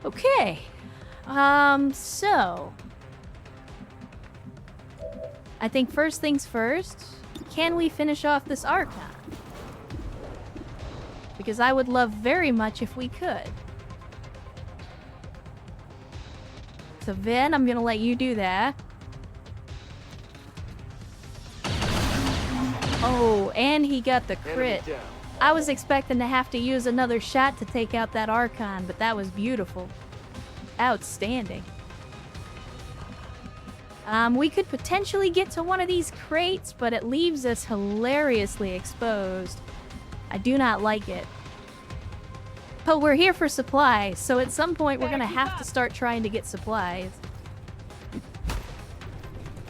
Okay. So... I think first things first, can we finish off this Archon? Because I would love very much if we could. So Vin, I'm gonna let you do that. Oh, and he got the crit. I was expecting to have to use another shot to take out that Archon, but that was beautiful. Outstanding. We could potentially get to one of these crates, but it leaves us hilariously exposed. I do not like it. But we're here for supplies, so at some point we're gonna have to start trying to get supplies.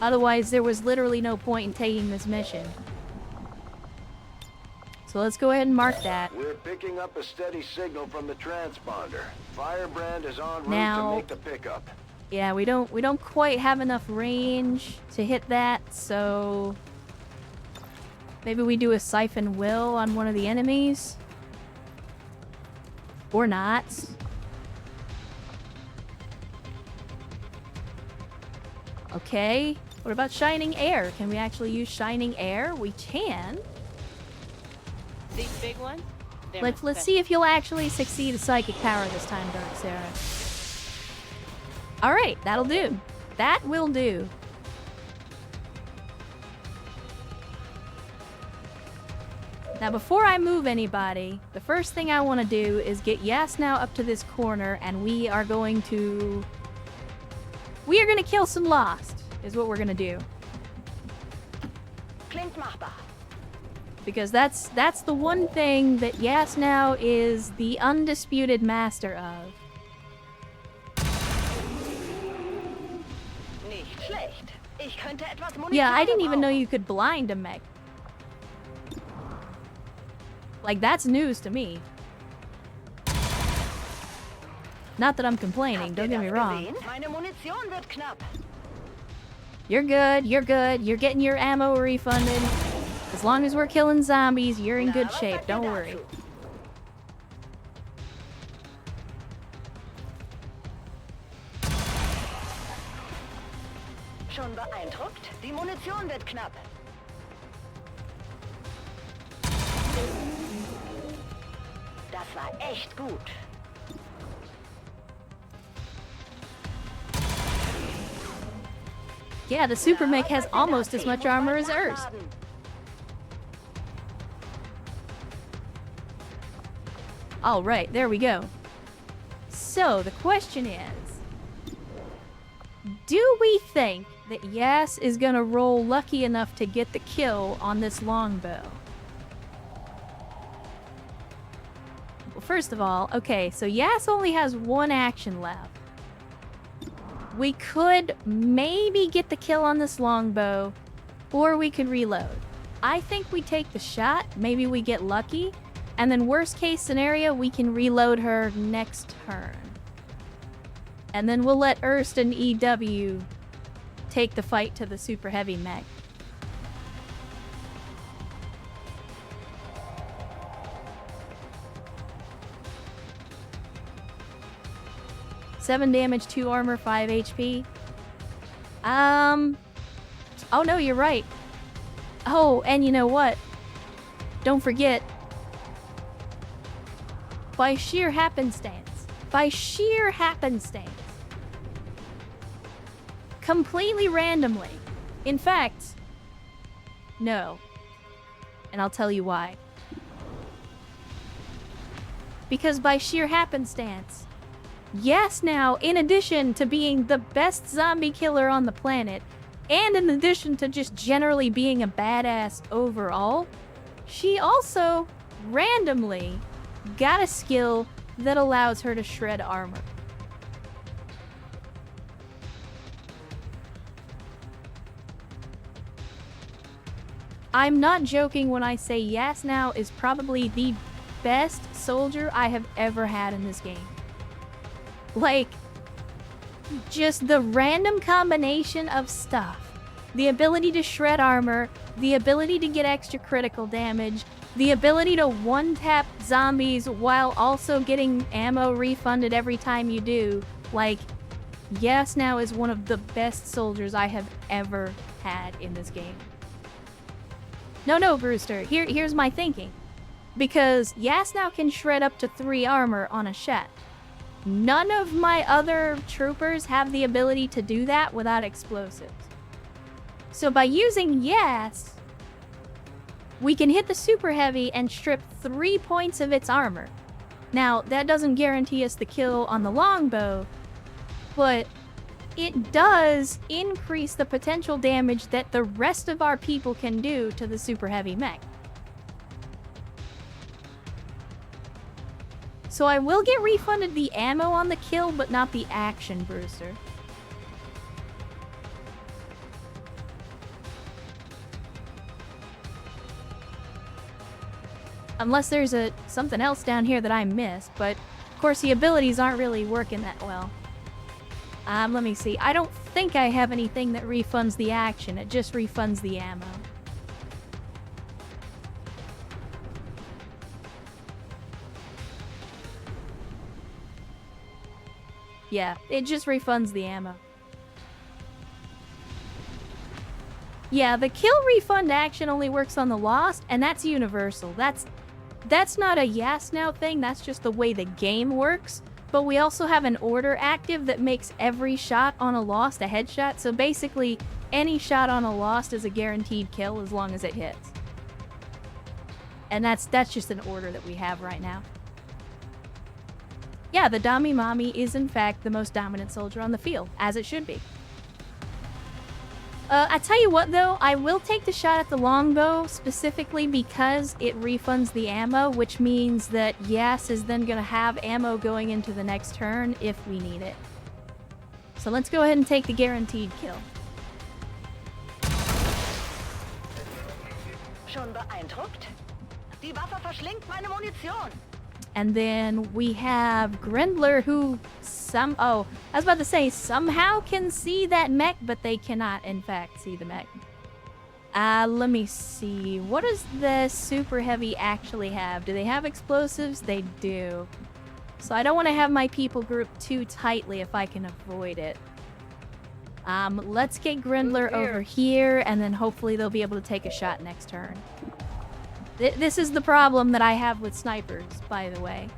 Otherwise, there was literally no point in taking this mission. So let's go ahead and mark that. We're picking up a steady signal from the transponder. Firebrand is en route Now, to make the pickup. Yeah, we don't quite have enough range to hit that, so maybe we do a Siphon Will on one of the enemies. Or not. Okay. What about Shining Air? Can we actually use Shining Air? We can. These big ones? Let's see if you'll actually succeed a psychic power this time, Dark Sarah. Alright, that'll do. That will do. Now, before I move anybody, the first thing I want to do is get Yasnau up to this corner, and we are going to kill some Lost, is what we're going to do. Klingt machbar. Because that's the one thing that Yasnau is the undisputed master of. Nicht schlecht. Ich könnte etwas Munition Yeah, I didn't even know gebrauchen. you could blind a mech. Like, that's news to me. Not that I'm complaining, Habt don't ihr get me das wrong. gesehen? Meine Munition wird knapp. You're good, you're good. You're getting your ammo refunded. As long as we're killing zombies, you're in good Na, was shape, sagt ihr don't worry. dazu? Schon beeindruckt? Die Munition wird knapp. Das war echt gut. Yeah, the super Na, mech was has sagt ihr almost dazu? as Ich much muss mal armor as ours. nachladen. All right, there we go. So, the question is, do we think that Yas is gonna roll lucky enough to get the kill on this longbow? Well, first of all, okay, so Yas only has one action left. We could maybe get the kill on this longbow, or we could reload. I think we take the shot, maybe we get lucky, and then worst case scenario, we can reload her next turn. And then we'll let Erst and EW take the fight to the super heavy mech. Seven damage, 2 armor, 5 HP. Oh no, you're right. Oh, and you know what? Don't forget, by sheer happenstance, completely randomly. In fact, no. And I'll tell you why. Because by sheer happenstance, Yasnau, in addition to being the best zombie killer on the planet, and in addition to just generally being a badass overall, she also randomly got a skill that allows her to shred armor. I'm not joking when I say Yasnau is probably the best soldier I have ever had in this game. Like, just the random combination of stuff. The ability to shred armor, the ability to get extra critical damage, The ability to one-tap zombies while also getting ammo refunded every time you do. Like, Yes Now is one of the best soldiers I have ever had in this game. No, Brewster. Here's my thinking. Because Yes Now can shred up to 3 armor on a shot. None of my other troopers have the ability to do that without explosives. So by using Yes, we can hit the super heavy and strip 3 points of its armor. Now, that doesn't guarantee us the kill on the longbow, but it does increase the potential damage that the rest of our people can do to the super heavy mech. So I will get refunded the ammo on the kill, but not the action, Brewster. Unless there's something else down here that I missed, but of course the abilities aren't really working that well. Let me see. I don't think I have anything that refunds the action. It just refunds the ammo. Yeah, it just refunds the ammo. Yeah, the kill refund action only works on the Lost, and that's universal. That's not a Yes Now thing, that's just the way the game works. But we also have an order active that makes every shot on a Lost a headshot, so basically any shot on a Lost is a guaranteed kill as long as it hits. And that's just an order that we have right now. Yeah, the Dami Mami is in fact the most dominant soldier on the field, as it should be. I tell you what though, I will take the shot at the longbow specifically because it refunds the ammo, which means that Yes is then gonna have ammo going into the next turn if we need it. So let's go ahead and take the guaranteed kill. Schon beeindruckt? Die Waffe verschlingt meine Munition. And then we have Grindler who I was about to say somehow can see that mech, but they cannot in fact see the mech. Let me see. What does the super heavy actually have? Do they have explosives? They do. So I don't want to have my people grouped too tightly if I can avoid it. Let's get Grindler over here, and then hopefully they'll be able to take a shot next turn. This is the problem that I have with snipers, by the way.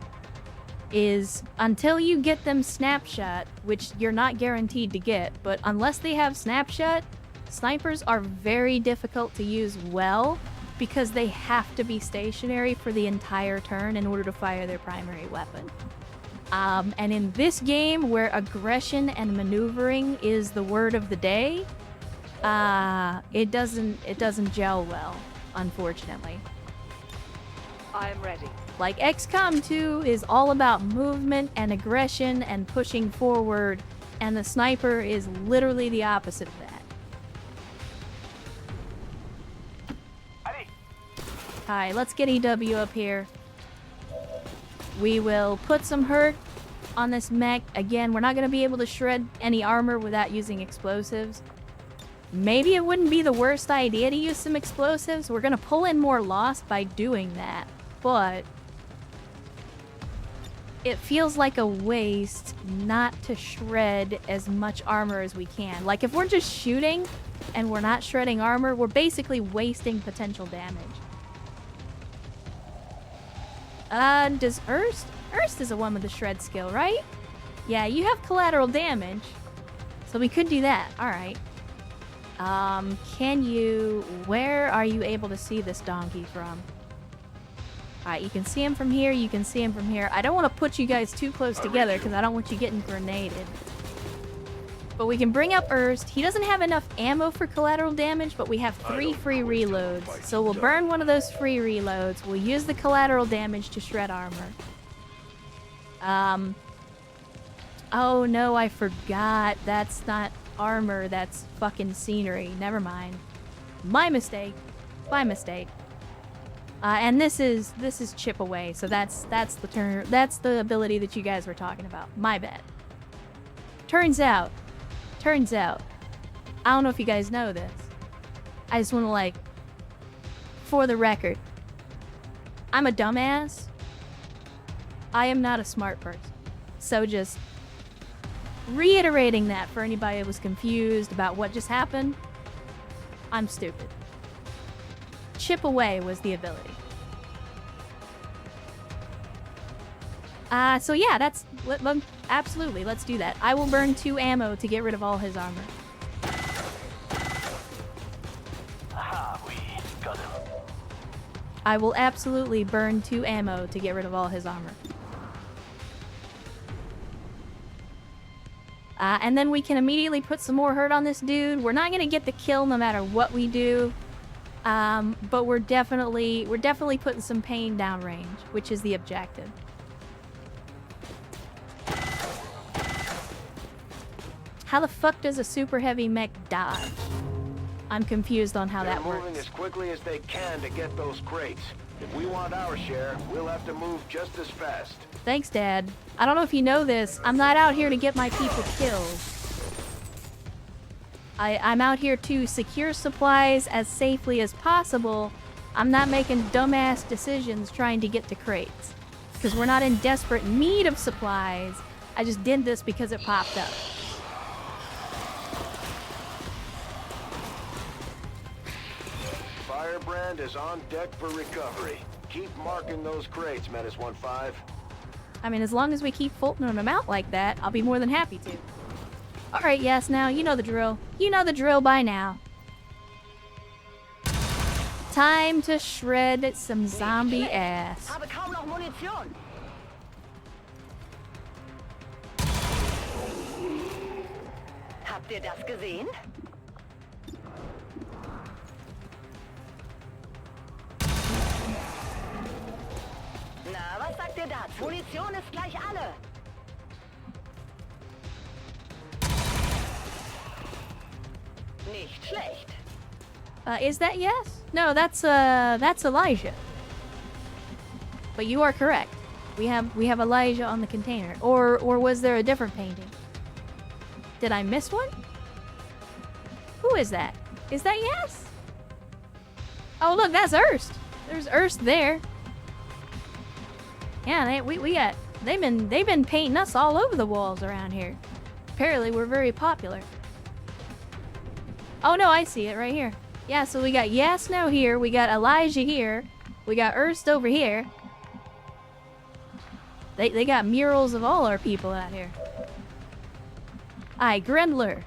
Is until you get them snapshot, which you're not guaranteed to get, but unless they have snapshot, snipers are very difficult to use well because they have to be stationary for the entire turn in order to fire their primary weapon. And in this game, where aggression and maneuvering is the word of the day, it doesn't gel well, unfortunately. I'm ready. Like XCOM 2 is all about movement and aggression and pushing forward, and the sniper is literally the opposite of that. Alright, let's get EW up here. We will put some hurt on this mech. Again, we're not going to be able to shred any armor without using explosives. Maybe it wouldn't be the worst idea to use some explosives. We're going to pull in more loss by doing that. But it feels like a waste not to shred as much armor as we can. Like, if we're just shooting and we're not shredding armor, we're basically wasting potential damage. Does Erst? Erst is the one with the shred skill, right? Yeah, you have collateral damage. So we could do that. Alright. Where are you able to see this donkey from? Alright, you can see him from here, you can see him from here. I don't want to put you guys too close together because I don't want you getting grenaded. But we can bring up Erst. He doesn't have enough ammo for collateral damage, but we have 3 free reloads. So we'll burn one of those free reloads. We'll use the collateral damage to shred armor. Oh no, I forgot. That's not armor, that's fucking scenery. Never mind. My mistake. My mistake. And this is chip away, so that's the ability that you guys were talking about. My bad. Turns out, I don't know if you guys know this. I just want to, like, for the record, I'm a dumbass. I am not a smart person. So just reiterating that for anybody that was confused about what just happened, I'm stupid. Chip away was the ability. So yeah, that's... absolutely, let's do that. I will burn 2 ammo to get rid of all his armor. Aha, we got him. I will absolutely burn 2 ammo to get rid of all his armor. And then we can immediately put some more hurt on this dude. We're not gonna get the kill no matter what we do. But we're definitely putting some pain downrange, which is the objective. How the fuck does a super heavy mech dodge? I'm confused on how They're that moving works. as quickly as they can to get those crates. If we want our share, we'll have to move just as fast. Thanks, Dad. I don't know if you know this. I'm not out here to get my people killed. I'm out here to secure supplies as safely as possible. I'm not making dumbass decisions trying to get to crates. Because we're not in desperate need of supplies. I just did this because it popped up. Firebrand is on deck for recovery. Keep marking those crates, Menace 1-5. I mean, as long as we keep folding them out like that, I'll be more than happy to. Alright, yes, now, you know the drill. You know the drill by now. Time to shred some zombie ass. Habe kaum noch Munition. Habt ihr das gesehen? Na, was sagt ihr dazu? Munition ist gleich alle. Nicht schlecht. Is that yes? No, that's Elijah. But you are correct. We have Elijah on the container. Or was there a different painting? Did I miss one? Who is that? Is that yes? Oh look, that's Erst. There's Erst there. Yeah, they've been painting us all over the walls around here. Apparently we're very popular. Oh no, I see it right here. Yeah, so we got Yasno here, we got Elijah here, we got Erst over here. They got murals of all our people out here. Aye, Grendler.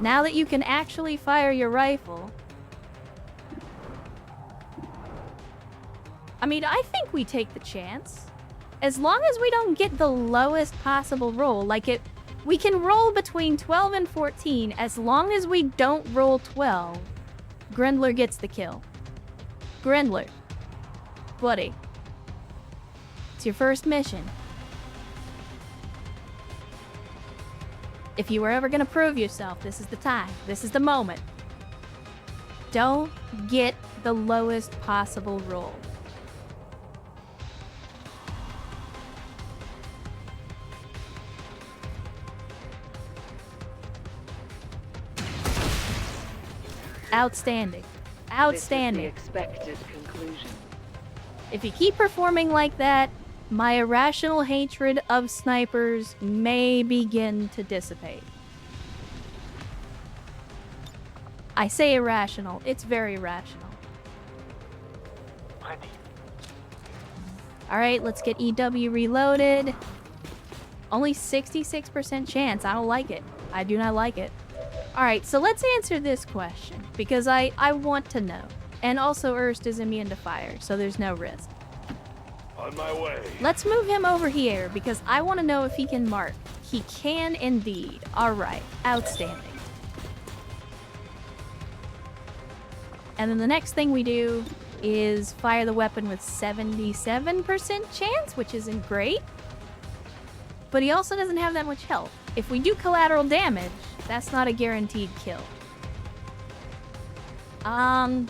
Now that you can actually fire your rifle... I mean, I think we take the chance. As long as we don't get the lowest possible roll, like it... We can roll between 12 and 14, as long as we don't roll 12. Grendler gets the kill. Grendler. Buddy. It's your first mission. If you were ever gonna prove yourself, this is the time. This is the moment. Don't get the lowest possible roll. Outstanding. Outstanding. This is the expected conclusion. If you keep performing like that, my irrational hatred of snipers may begin to dissipate. I say irrational. It's very rational. Ready. Alright, let's get EW reloaded. Only 66% chance. I don't like it. I do not like it. Alright, so let's answer this question, because I want to know. And also Erst is immune to fire, so there's no risk. On my way. Let's move him over here, because I want to know if he can mark. He can indeed. Alright, outstanding. And then the next thing we do is fire the weapon with 77% chance, which isn't great. But he also doesn't have that much health. If we do collateral damage, that's not a guaranteed kill. I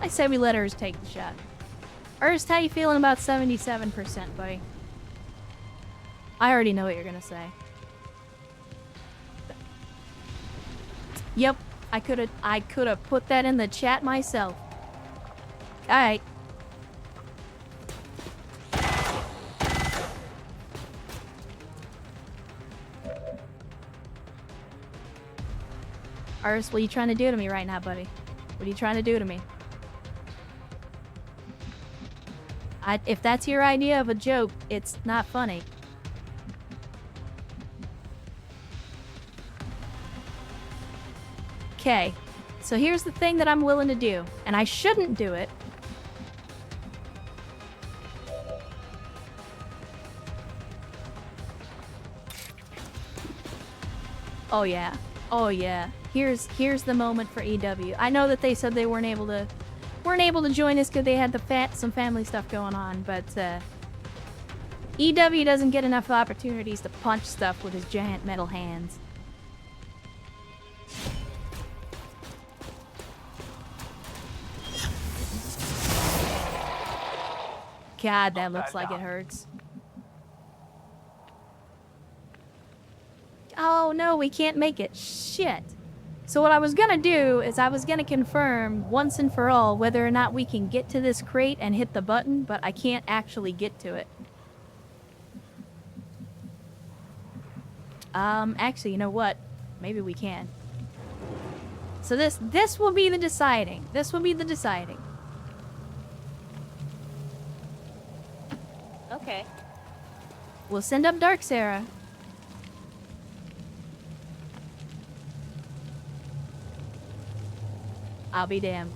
say we let Erst take the shot. Erst, how you feeling about 77%, buddy? I already know what you're gonna say. Yep, I could have put that in the chat myself. All right. Urs, what are you trying to do to me right now, buddy? What are you trying to do to me? If that's your idea of a joke, it's not funny. Okay, so here's the thing that I'm willing to do, and I shouldn't do it. Oh yeah, oh yeah. Here's the moment for EW. I know that they said they weren't able to join us because they had some family stuff going on, but EW doesn't get enough opportunities to punch stuff with his giant metal hands. God, that looks like it hurts. Oh no, we can't make it. Shit. So what I was gonna do is I was gonna confirm once and for all whether or not we can get to this crate and hit the button, but I can't actually get to it. Actually, you know what? Maybe we can. So this will be the deciding. This will be the deciding. Okay. We'll send up Dark Sarah. I'll be damned.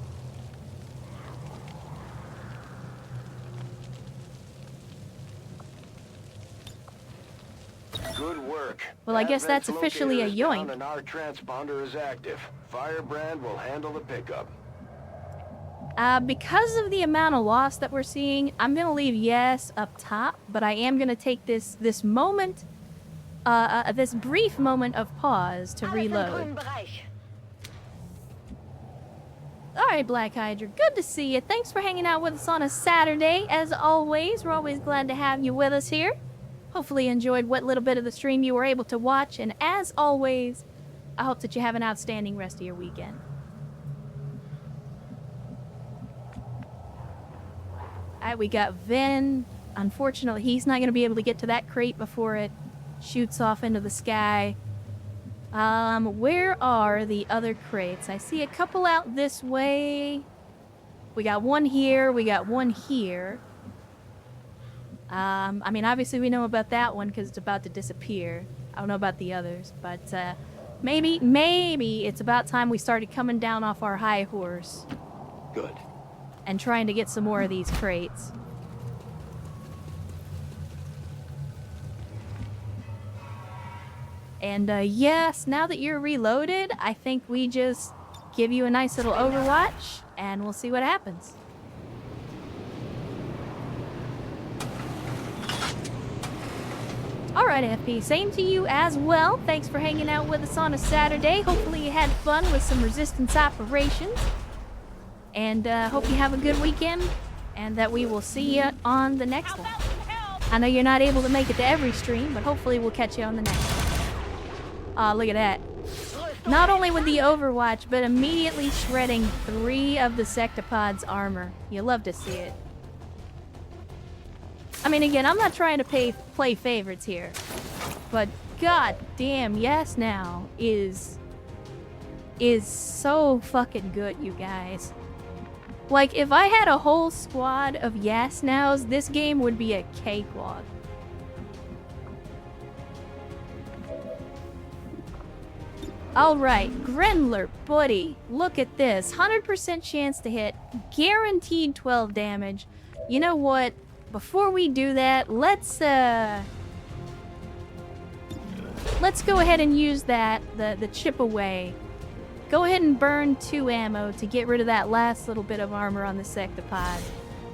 Good work. Well, I guess that's Advent's officially a locator is down yoink. and our transponder is active. Firebrand will handle the pickup. Because of the amount of loss that we're seeing, I'm gonna leave yes up top, but I am gonna take this moment, this brief moment of pause to Alles im reload. grünen Bereich. Alright, Black Hydra, good to see you. Thanks for hanging out with us on a Saturday. As always, we're always glad to have you with us here. Hopefully you enjoyed what little bit of the stream you were able to watch, and as always, I hope that you have an outstanding rest of your weekend. Alright, we got Vin. Unfortunately, he's not going to be able to get to that crate before it shoots off into the sky. Where are the other crates? I see a couple out this way. We got one here, we got one here. I mean, obviously we know about that one because it's about to disappear. I don't know about the others, but, maybe it's about time we started coming down off our high horse. Good. And trying to get some more of these crates. And yes, now that you're reloaded, I think we just give you a nice little overwatch, and we'll see what happens. Alright, FP, same to you as well. Thanks for hanging out with us on a Saturday. Hopefully you had fun with some resistance operations. And hope you have a good weekend, and that we will see you on the next one. I know you're not able to make it to every stream, but hopefully we'll catch you on the next one. Aw, look at that. Not only with the Overwatch, but immediately shredding 3 of the Sectopod's armor. You love to see it. I mean, again, I'm not trying to play favorites here, but god damn, Yes Now is so fucking good, you guys. Like, if I had a whole squad of Yes Nows, this game would be a cakewalk. Alright, Grendler, buddy, look at this. 100% chance to hit, guaranteed 12 damage. You know what? Before we do that, let's go ahead and use that, the chip away. Go ahead and burn 2 ammo to get rid of that last little bit of armor on the Sectopod.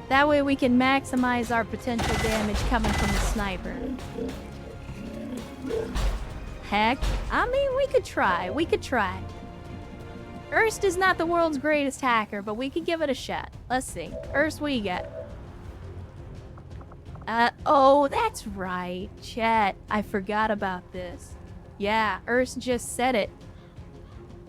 That way we can maximize our potential damage coming from the sniper. Heck, I mean, we could try. Erst is not the world's greatest hacker, but we could give it a shot. Let's see. Erst, what you got? Oh, that's right. Chat, I forgot about this. Yeah, Erst just said it.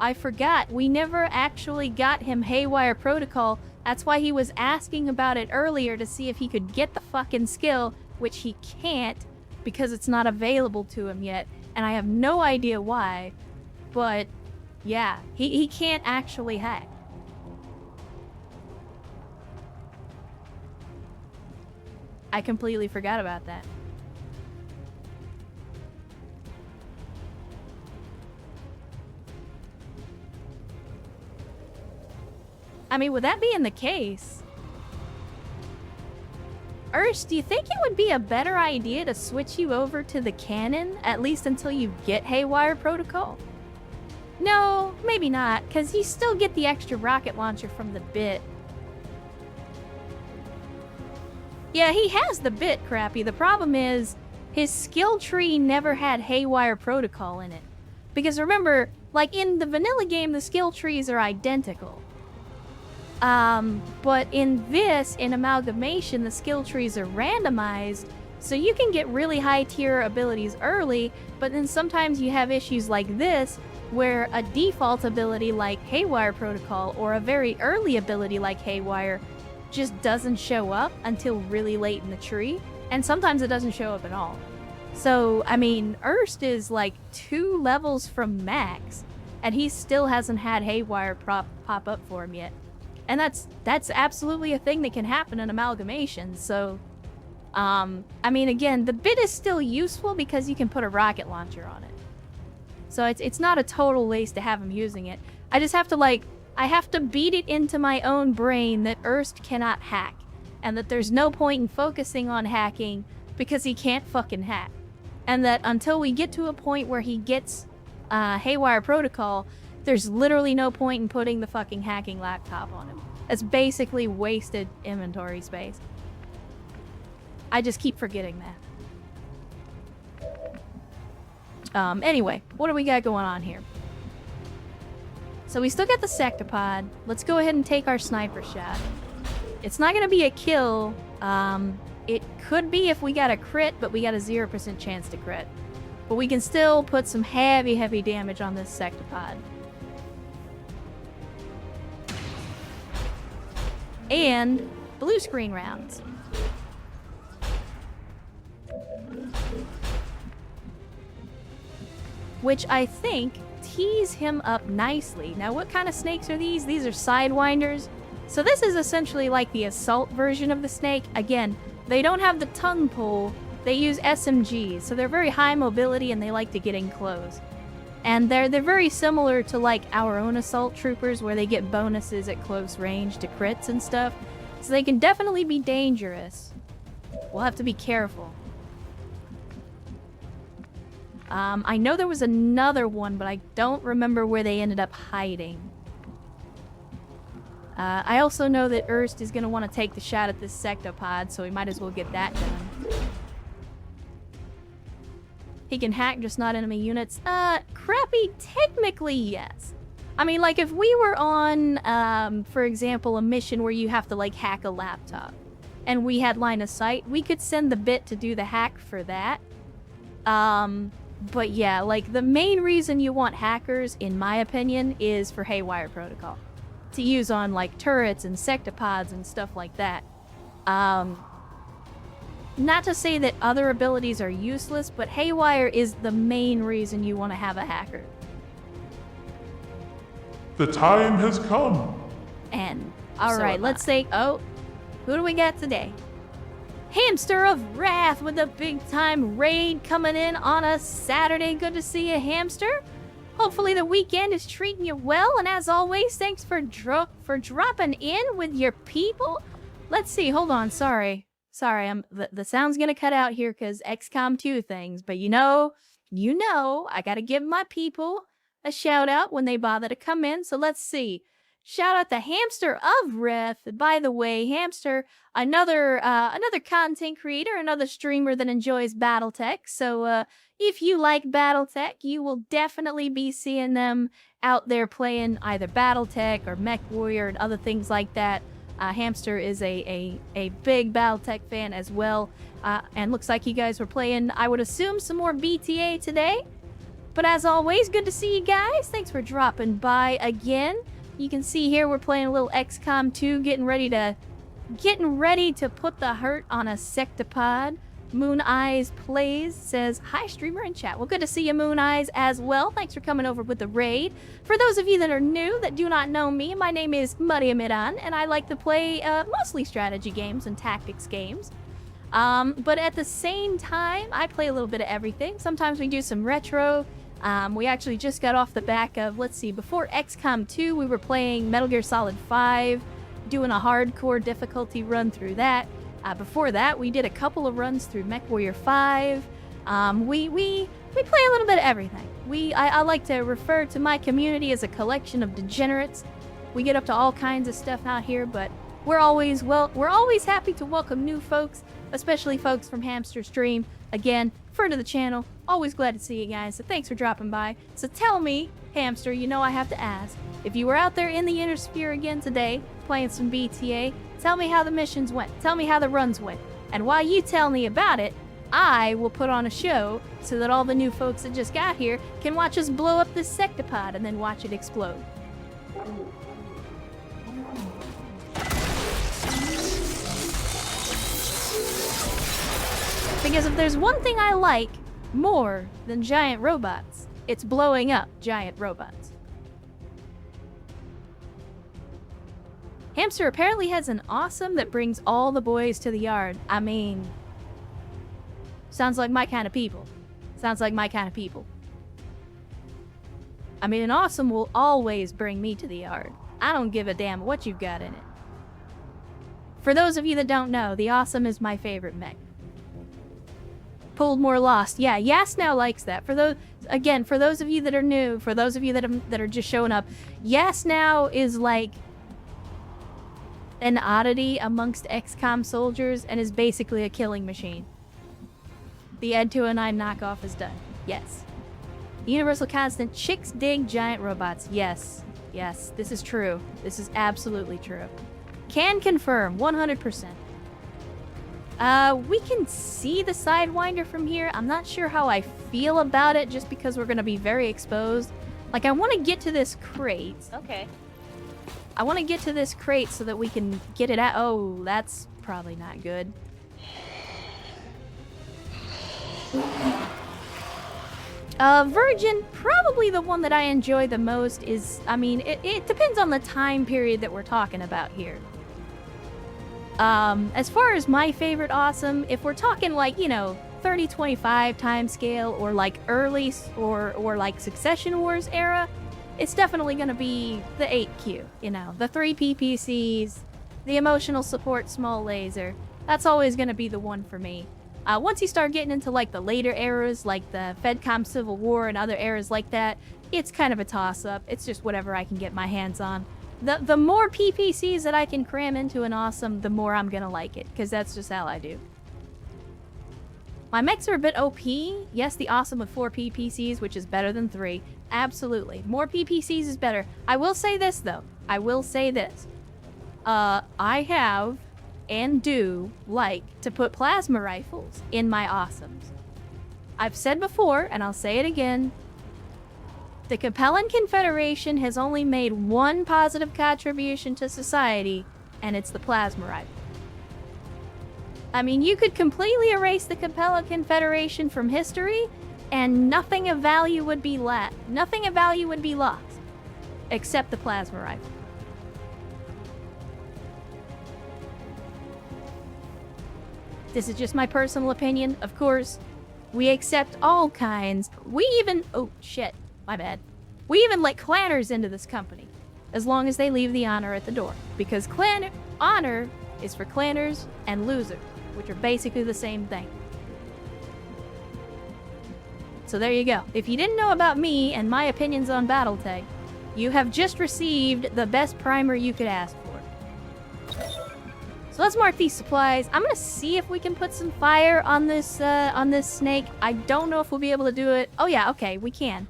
I forgot. We never actually got him Haywire Protocol. That's why he was asking about it earlier to see if he could get the fucking skill, which he can't because it's not available to him yet. And I have no idea why. But yeah, he can't actually hack. I completely forgot about that. I mean, with that being the case, Ursh, do you think it would be a better idea to switch you over to the cannon, at least until you get Haywire Protocol? No, maybe not, because you still get the extra rocket launcher from the bit. Yeah, he has the bit, Crappy. The problem is, his skill tree never had Haywire Protocol in it. Because remember, like in the vanilla game, the skill trees are identical. But in this, in Amalgamation, the skill trees are randomized, so you can get really high tier abilities early, but then sometimes you have issues like this, where a default ability like Haywire Protocol, or a very early ability like Haywire, just doesn't show up until really late in the tree, and sometimes it doesn't show up at all. So, I mean, Erst is like 2 levels from max, and he still hasn't had Haywire pop up for him yet. And that's absolutely a thing that can happen in Amalgamation, so... I mean, again, the bit is still useful because you can put a rocket launcher on it. So it's not a total waste to have him using it. I just have to, like... I have to beat it into my own brain that Erst cannot hack, and that there's no point in focusing on hacking because he can't fucking hack. And that until we get to a point where he gets Haywire Protocol, there's literally no point in putting the fucking hacking laptop on him. It's basically wasted inventory space. I just keep forgetting that. Anyway, what do we got going on here? So we still got the Sectopod. Let's go ahead and take our sniper shot. It's not going to be a kill. It could be if we got a crit, but we got a 0% chance to crit. But we can still put some heavy, heavy damage on this Sectopod. And blue screen rounds. Which I think tease him up nicely. Now, what kind of snakes are these? These are sidewinders. So this is essentially like the assault version of the snake. Again, they don't have the tongue pull. They use SMGs, so they're very high mobility and they like to get in close. And they're very similar to like our own assault troopers, where they get bonuses at close range to crits and stuff. So they can definitely be dangerous. We'll have to be careful. I know there was another one, but I don't remember where they ended up hiding. I also know that Erst is going to want to take the shot at this Sectopod, so we might as well get that done. He can hack, just not enemy units. Crappy, technically, yes. I mean, like, if we were on, for example, a mission where you have to, like, hack a laptop, and we had line of sight, we could send the bit to do the hack for that. But yeah, like, the main reason you want hackers, in my opinion, is for Haywire Protocol. To use on, like, turrets and sectopods and stuff like that. Not to say that other abilities are useless, but Haywire is the main reason you want to have a hacker. The time has come. And, alright, let's say, oh, who do we got today? Hamster of Wrath with a big time raid coming in on a Saturday. Good to see you, Hamster. Hopefully the weekend is treating you well, and as always, thanks for dropping in with your people. Let's see, hold on, sorry, the sound's gonna cut out here because XCOM 2 things, but you know, I gotta give my people a shout out when they bother to come in, so let's see. Shout out to Hamster of Wrath. By the way, Hamster, another content creator, another streamer that enjoys BattleTech. So if you like BattleTech, you will definitely be seeing them out there playing either BattleTech or MechWarrior and other things like that. Hamster is a big BattleTech fan as well. And looks like you guys were playing, I would assume, some more BTA today. But as always, good to see you guys. Thanks for dropping by again. You can see here we're playing a little XCOM 2, getting ready to put the hurt on a sectopod. Moon Eyes Plays says, hi streamer and chat. Well, good to see you, Moon Eyes, as well. Thanks for coming over with the raid. For those of you that are new, that do not know me, my name is Maria Miran, and I like to play mostly strategy games and tactics games. But at the same time, I play a little bit of everything. Sometimes we do some retro. We actually just got off the back of, let's see, before XCOM 2, we were playing Metal Gear Solid 5, doing a hardcore difficulty run through that. Before that, we did a couple of runs through MechWarrior 5. We play a little bit of everything. I like to refer to my community as a collection of degenerates. We get up to all kinds of stuff out here, but we're always happy to welcome new folks, especially folks from Hamster Stream. Again, friend of the channel, always glad to see you guys, so thanks for dropping by. So tell me, Hamster, you know I have to ask, if you were out there in the Inner Sphere again today, playing some BTA, tell me how the missions went, tell me how the runs went, and while you tell me about it, I will put on a show so that all the new folks that just got here can watch us blow up this sectopod and then watch it explode. Because if there's one thing I like more than giant robots, it's blowing up giant robots. Hamster apparently has an awesome that brings all the boys to the yard. I mean, sounds like my kind of people. Sounds like my kind of people. I mean, an awesome will always bring me to the yard. I don't give a damn what you've got in it. For those of you that don't know, the awesome is my favorite mech. Pulled more lost. Yeah, Yas now likes that. For those of you that are new, for those of you that are just showing up, Yas now is like an oddity amongst XCOM soldiers and is basically a killing machine. The Ed 209 knockoff is done. Yes. The universal constant, chicks dig giant robots. Yes. Yes, this is true. This is absolutely true. Can confirm, 100%. We can see the Sidewinder from here. I'm not sure how I feel about it just because we're going to be very exposed. Like, I want to get to this crate. Okay. I want to get to this crate so that we can get it out. Oh, that's probably not good. Virgin, probably the one that I enjoy the most is, I mean, it depends on the time period that we're talking about here. As far as my favorite awesome, if we're talking like, you know, 30-25 time scale or like early or like Succession Wars era, it's definitely going to be the 8Q, you know, the 3 PPCs, the emotional support small laser. That's always going to be the one for me. Once you start getting into like the later eras, like the FedCom Civil War and other eras like that, it's kind of a toss-up. It's just whatever I can get my hands on. The more PPCs that I can cram into an awesome, the more I'm gonna like it, because that's just how I do. My mechs are a bit OP. Yes, the awesome with 4 PPCs, which is better than 3. Absolutely. More PPCs is better. I will say this, though. I will say this. I have and do like to put plasma rifles in my awesomes. I've said before, and I'll say it again, the Capellan Confederation has only made one positive contribution to society, and it's the plasma rifle. I mean, you could completely erase the Capellan Confederation from history, and nothing of value would be left. Nothing of value would be lost, except the plasma rifle. This is just my personal opinion. Of course, we accept all kinds. We even... Oh, shit. My bad. We even let clanners into this company, as long as they leave the honor at the door. Because honor is for clanners and losers, which are basically the same thing. So there you go. If you didn't know about me and my opinions on Battletech, you have just received the best primer you could ask for. So let's mark these supplies. I'm gonna see if we can put some fire on this snake. I don't know if we'll be able to do it. Oh yeah, okay, we can.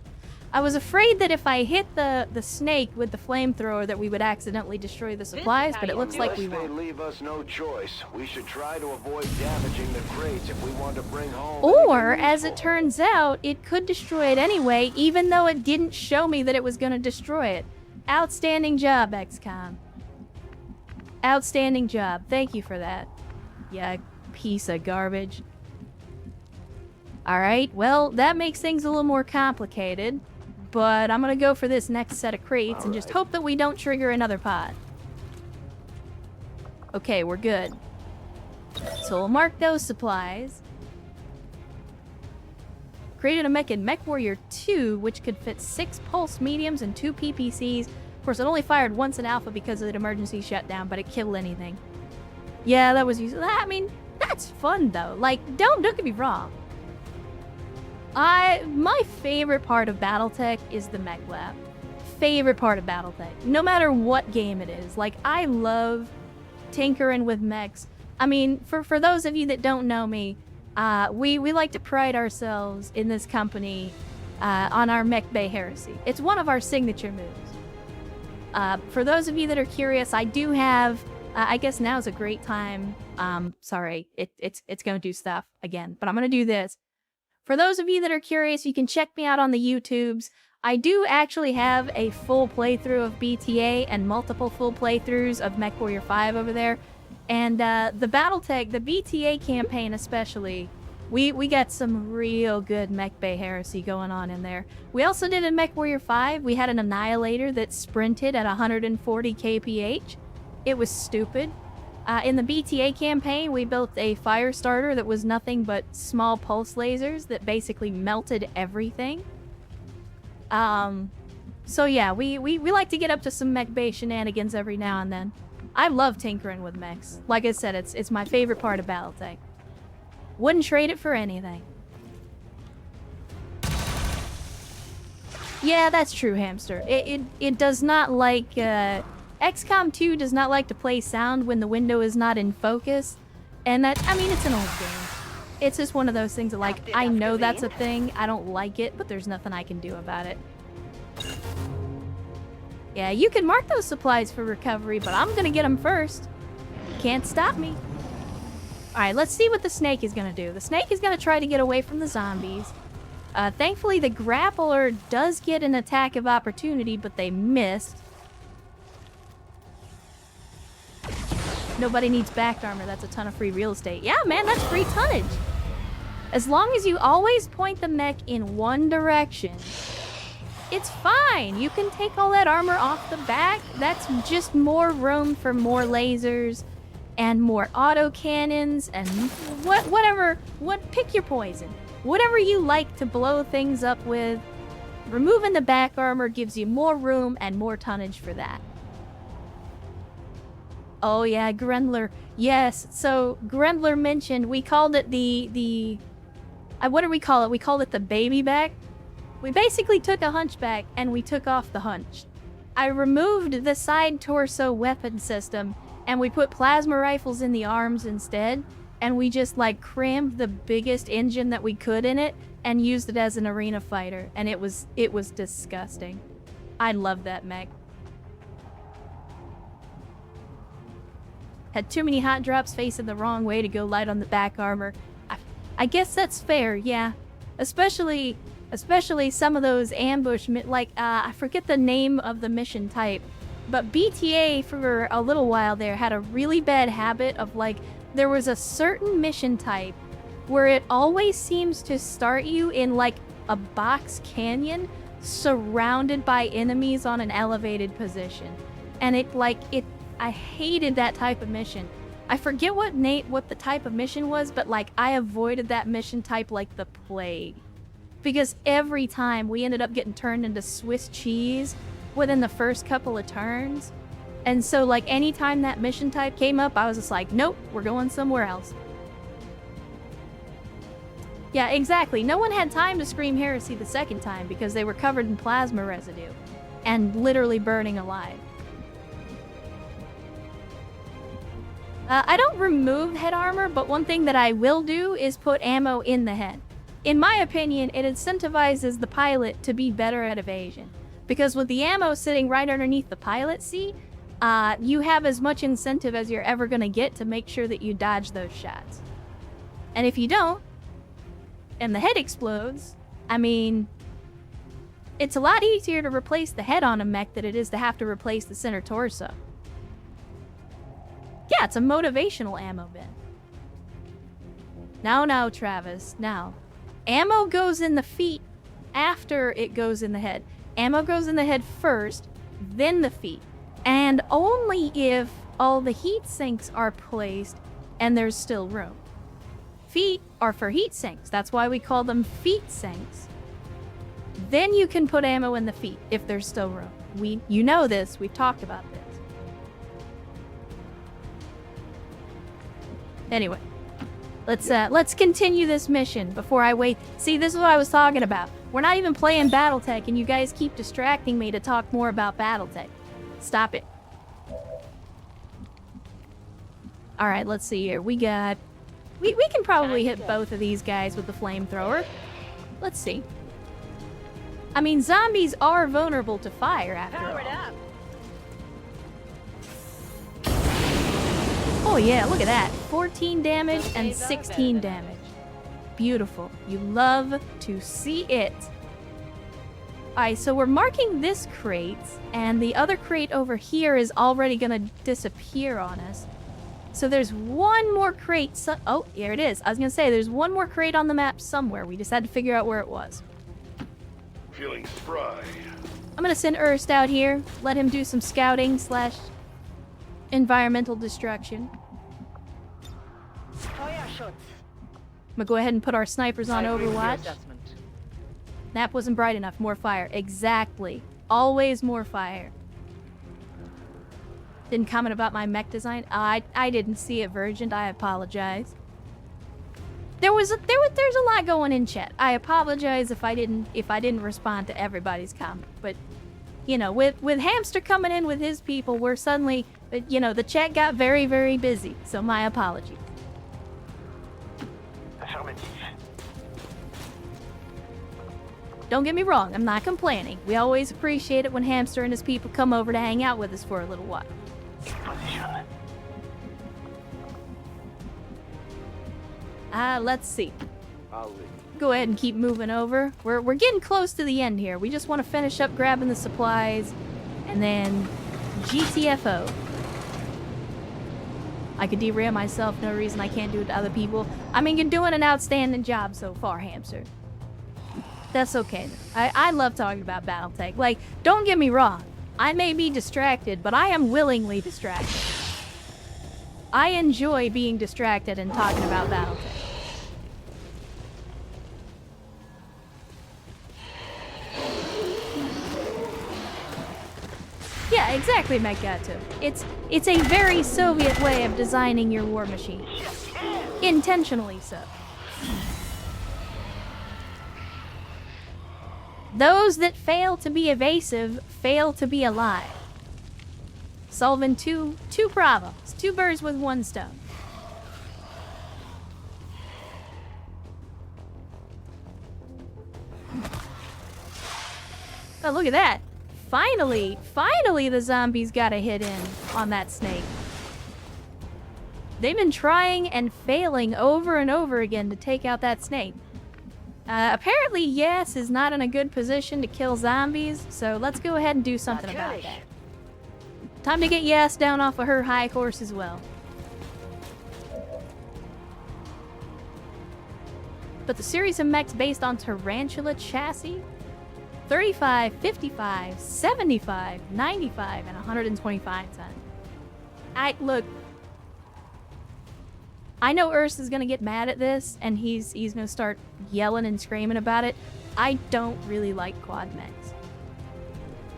I was afraid that if I hit the snake with the flamethrower that we would accidentally destroy the supplies, but it looks like we Unless they won't. leave us no choice, we should try to avoid damaging the crates if we want to bring home Or, anything as it useful. turns out, it could destroy it anyway, even though it didn't show me that it was going to destroy it. Outstanding job, XCOM. Outstanding job. Thank you for that. Yeah, piece of garbage. Alright, well, that makes things a little more complicated. But I'm gonna go for this next set of crates and just hope that we don't trigger another pod. Okay, we're good. So we'll mark those supplies. Created a mech in Mech Warrior 2, which could fit 6 pulse mediums and 2 PPCs. Of course, it only fired once in alpha because of the emergency shutdown, but it killed anything. Yeah, that was useful. I mean, that's fun though. Like, don't get me wrong. My favorite part of BattleTech is the mech lab. Favorite part of BattleTech. No matter what game it is. Like, I love tinkering with mechs. I mean, for those of you that don't know me, we like to pride ourselves in this company on our Mech Bay Heresy. It's one of our signature moves. For those of you that are curious, I do have, I guess now's a great time. Sorry, it's going to do stuff again, but I'm going to do this. For those of you that are curious, you can check me out on the YouTubes. I do actually have a full playthrough of BTA and multiple full playthroughs of MechWarrior 5 over there. And the BattleTech, the BTA campaign especially, we got some real good Mech Bay Heresy going on in there. We also did in MechWarrior 5, we had an Annihilator that sprinted at 140 kph. It was stupid. In the BTA campaign, we built a fire starter that was nothing but small pulse lasers that basically melted everything. So yeah, we like to get up to some Mech Bay shenanigans every now and then. I love tinkering with mechs. Like I said, it's my favorite part of BattleTech. Wouldn't trade it for anything. Yeah, that's true, Hamster. It does not like, XCOM 2 does not like to play sound when the window is not in focus. And that, I mean, it's an old game. It's just one of those things that, like, I know that's a thing, I don't like it, but there's nothing I can do about it. Yeah, you can mark those supplies for recovery, but I'm gonna get them first. You can't stop me. Alright, let's see what the snake is gonna do. The snake is gonna try to get away from the zombies. Thankfully, the grappler does get an attack of opportunity, but they missed. Nobody needs backed armor. That's a ton of free real estate. Yeah, man, that's free tonnage. As long as you always point the mech in one direction, it's fine. You can take all that armor off the back. That's just more room for more lasers and more autocannons and whatever. Pick your poison. Whatever you like to blow things up with. Removing the back armor gives you more room and more tonnage for that. Oh yeah, Grendler. Yes, so Grendler mentioned, we called it what do we call it? We called it the baby back. We basically took a hunchback and we took off the hunch. I removed the side torso weapon system and we put plasma rifles in the arms instead. And we just like crammed the biggest engine that we could in it and used it as an arena fighter. And it was disgusting. I love that mech. Had too many hot drops facing the wrong way to go light on the back armor. I guess that's fair, yeah. Especially some of those ambush, I forget the name of the mission type. But BTA for a little while there had a really bad habit of like, there was a certain mission type where it always seems to start you in like a box canyon surrounded by enemies on an elevated position. And I hated that type of mission. I forget what the type of mission was, but like I avoided that mission type like the plague. Because every time we ended up getting turned into Swiss cheese within the first couple of turns. And so like anytime that mission type came up, I was just like, nope, we're going somewhere else. Yeah, exactly. No one had time to scream heresy the second time because they were covered in plasma residue and literally burning alive. I don't remove head armor, but one thing that I will do is put ammo in the head. in my opinion, it incentivizes the pilot to be better at evasion. Because with the ammo sitting right underneath the pilot seat, you have as much incentive as you're ever going to get to make sure that you dodge those shots. And if you don't, and the head explodes, I mean, it's a lot easier to replace the head on a mech than it is to have to replace the center torso. Yeah, it's a motivational ammo bin. Now, Travis, now. Ammo goes in the feet after it goes in the head. Ammo goes in the head first, then the feet. And only if all the heat sinks are placed and there's still room. Feet are for heat sinks. That's why we call them feet sinks. Then you can put ammo in the feet if there's still room. You know this. We've talked about this. Anyway, let's continue this mission before I wait. See, this is what I was talking about. We're not even playing BattleTech, and you guys keep distracting me to talk more about BattleTech. Stop it. All right, let's see here. We can probably hit both of these guys with the flamethrower. Let's see. I mean, zombies are vulnerable to fire after all. Oh yeah, look at that. 14 damage and 16 damage. Beautiful. You love to see it. Alright, so we're marking this crate, and the other crate over here is already gonna disappear on us. So there's one more crate. Oh, here it is. I was gonna say, there's one more crate on the map somewhere. We just had to figure out where it was. Feeling spry. I'm gonna send Ernst out here, let him do some scouting / environmental destruction. I'm gonna go ahead and put our snipers on Overwatch. That wasn't bright enough. More fire. Exactly. Always more fire. Didn't comment about my mech design. I didn't see it, Virgin. I apologize. There's a lot going in chat. I apologize if I didn't respond to everybody's comment. But you know, with Hamster coming in with his people, we're suddenly, you know, the chat got very, very busy. So my apologies. Don't get me wrong, I'm not complaining. We always appreciate it when Hamster and his people come over to hang out with us for a little while. Let's see. Go ahead and keep moving over. We're getting close to the end here. We just want to finish up grabbing the supplies and then GTFO. I could derail myself, no reason I can't do it to other people. I mean, you're doing an outstanding job so far, Hamster. That's okay. I love talking about BattleTech. Like, don't get me wrong. I may be distracted, but I am willingly distracted. I enjoy being distracted and talking about BattleTech. Yeah, exactly, Meggato. It's a very Soviet way of designing your war machine. Intentionally so. Those that fail to be evasive fail to be alive. Solving two problems. Two birds with one stone. Oh, look at that. Finally the zombies got a hit in on that snake. They've been trying and failing over and over again to take out that snake. Apparently, Yes is not in a good position to kill zombies, so let's go ahead and do something about that. Time to get Yes down off of her high horse as well. But the series of mechs based on Tarantula chassis? 35, 55, 75, 95, and 125 tons. Look, I know Urs is gonna get mad at this, and he's gonna start yelling and screaming about it. I don't really like quad mechs.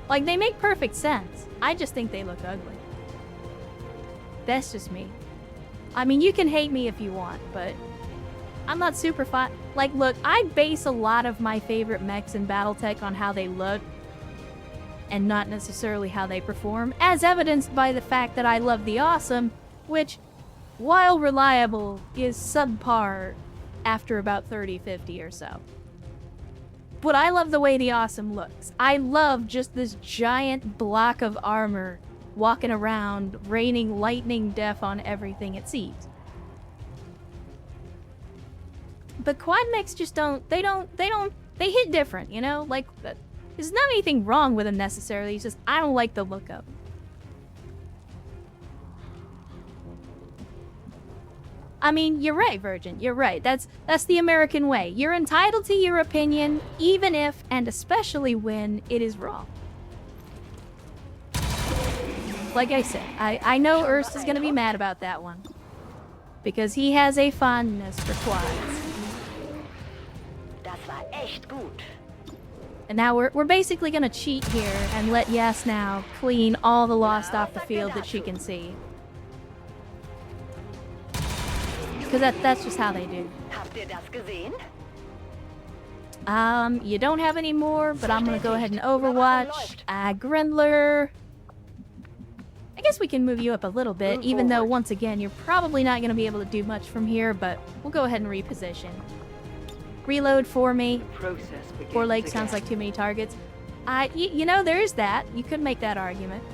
Like, they make perfect sense. I just think they look ugly. That's just me. I mean, you can hate me if you want, but I'm not super fun. Like, look, I base a lot of my favorite mechs in BattleTech on how they look, and not necessarily how they perform, as evidenced by the fact that I love the Awesome, which, while reliable, is subpar after about 30, 50 or so. But I love the way the awesome looks. I love just this giant block of armor walking around, raining lightning death on everything it sees. But quad mechs just they hit different, you know? Like, there's not anything wrong with them necessarily, it's just I don't like the look of them. I mean, you're right, Virgin, you're right. That's the American way. You're entitled to your opinion, even if, and especially when, it is wrong. Like I said, I know Erst is gonna be mad about that one. Because he has a fondness for quads. Das war echt gut. And now we're basically gonna cheat here and let Yes now clean all the lost off the field that she can see. Because that's just how they do. Habt ihr das gesehen? You don't have any more, but I'm gonna go ahead and Overwatch. Grendler. I guess we can move you up a little bit, even though, once again, you're probably not gonna be able to do much from here, but we'll go ahead and reposition. Reload for me. Process begins 4 legs again. sounds like too many targets. You know, there is that. You could make that argument.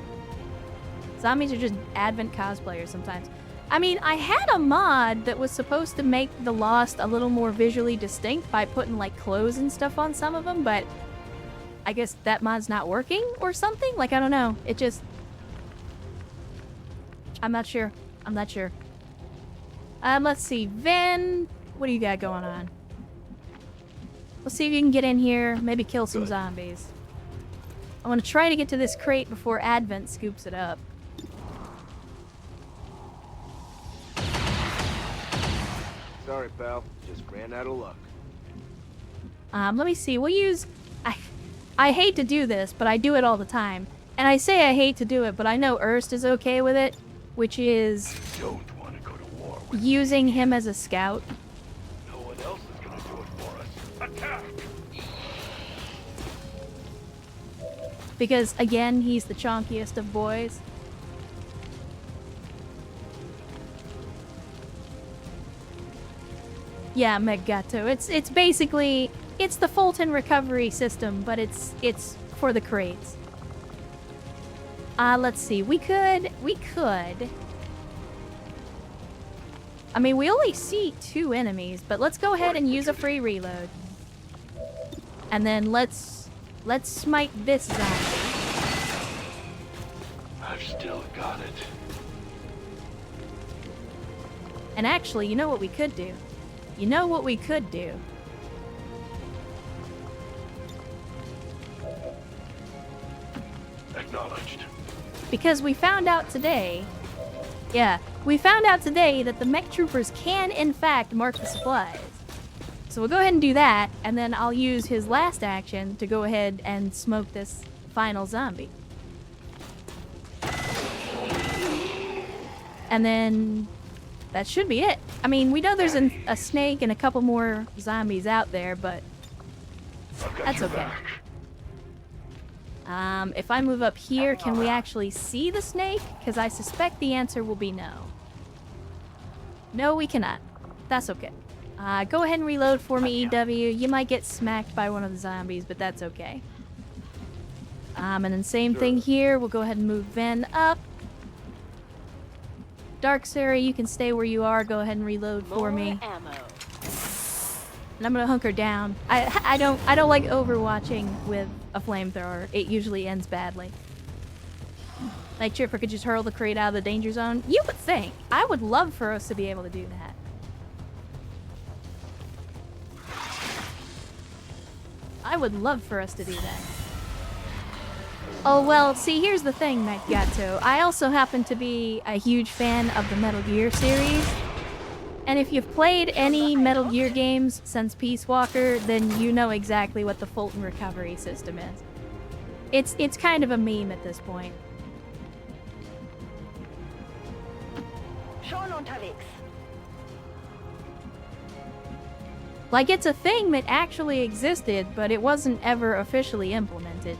Zombies are just Advent cosplayers sometimes. I mean, I had a mod that was supposed to make the Lost a little more visually distinct by putting, like, clothes and stuff on some of them, but I guess that mod's not working or something? Like, I don't know. It just... I'm not sure. I'm not sure. Let's see. Vin, what do you got going on? Let's see if you can get in here, maybe kill some zombies. I want to try to get to this crate before Advent scoops it up. Sorry, pal. Just ran out of luck. Let me see. We'll use... I hate to do this, but I do it all the time. And I say I hate to do it, but I know Erst is okay with it, which is Don't want to go to war with using him as a scout. no one else is going to do it for us. Attack! Because, again, he's the chonkiest of boys. Yeah, Meggato. It's basically... It's the Fulton recovery system, but it's for the crates. Let's see. We could... I mean, we only see 2 enemies, but let's go ahead and use a free reload. And then let's smite this zombie. I've still got it. And actually, you know what we could do? You know what we could do? Acknowledged. Because we found out today... Yeah, we found out today that the mech troopers can, in fact, mark the supplies. So we'll go ahead and do that, and then I'll use his last action to go ahead and smoke this final zombie. And then... that should be it. I mean, we know there's a snake and a couple more zombies out there, but I've got that's your okay. back. If I move up here, can we actually see the snake? Because I suspect the answer will be no. No, we cannot. That's okay. Go ahead and reload for me, EW. You might get smacked by one of the zombies, but that's okay. And then same thing here. We'll go ahead and move Ven up. Dark Sarah, you can stay where you are. Go ahead and reload for me. Ammo. And I'm gonna hunker down. I don't like overwatching with a flamethrower. It usually ends badly. Like Chipper could just hurl the crate out of the danger zone. You would think. I would love for us to be able to do that. I would love for us to do that. Oh, well, see, here's the thing, Gato. I also happen to be a huge fan of the Metal Gear series. And if you've played any Metal Gear games since Peace Walker, then you know exactly what the Fulton recovery system is. It's kind of a meme at this point. Schon unterwegs. Like, it's a thing that actually existed, but it wasn't ever officially implemented.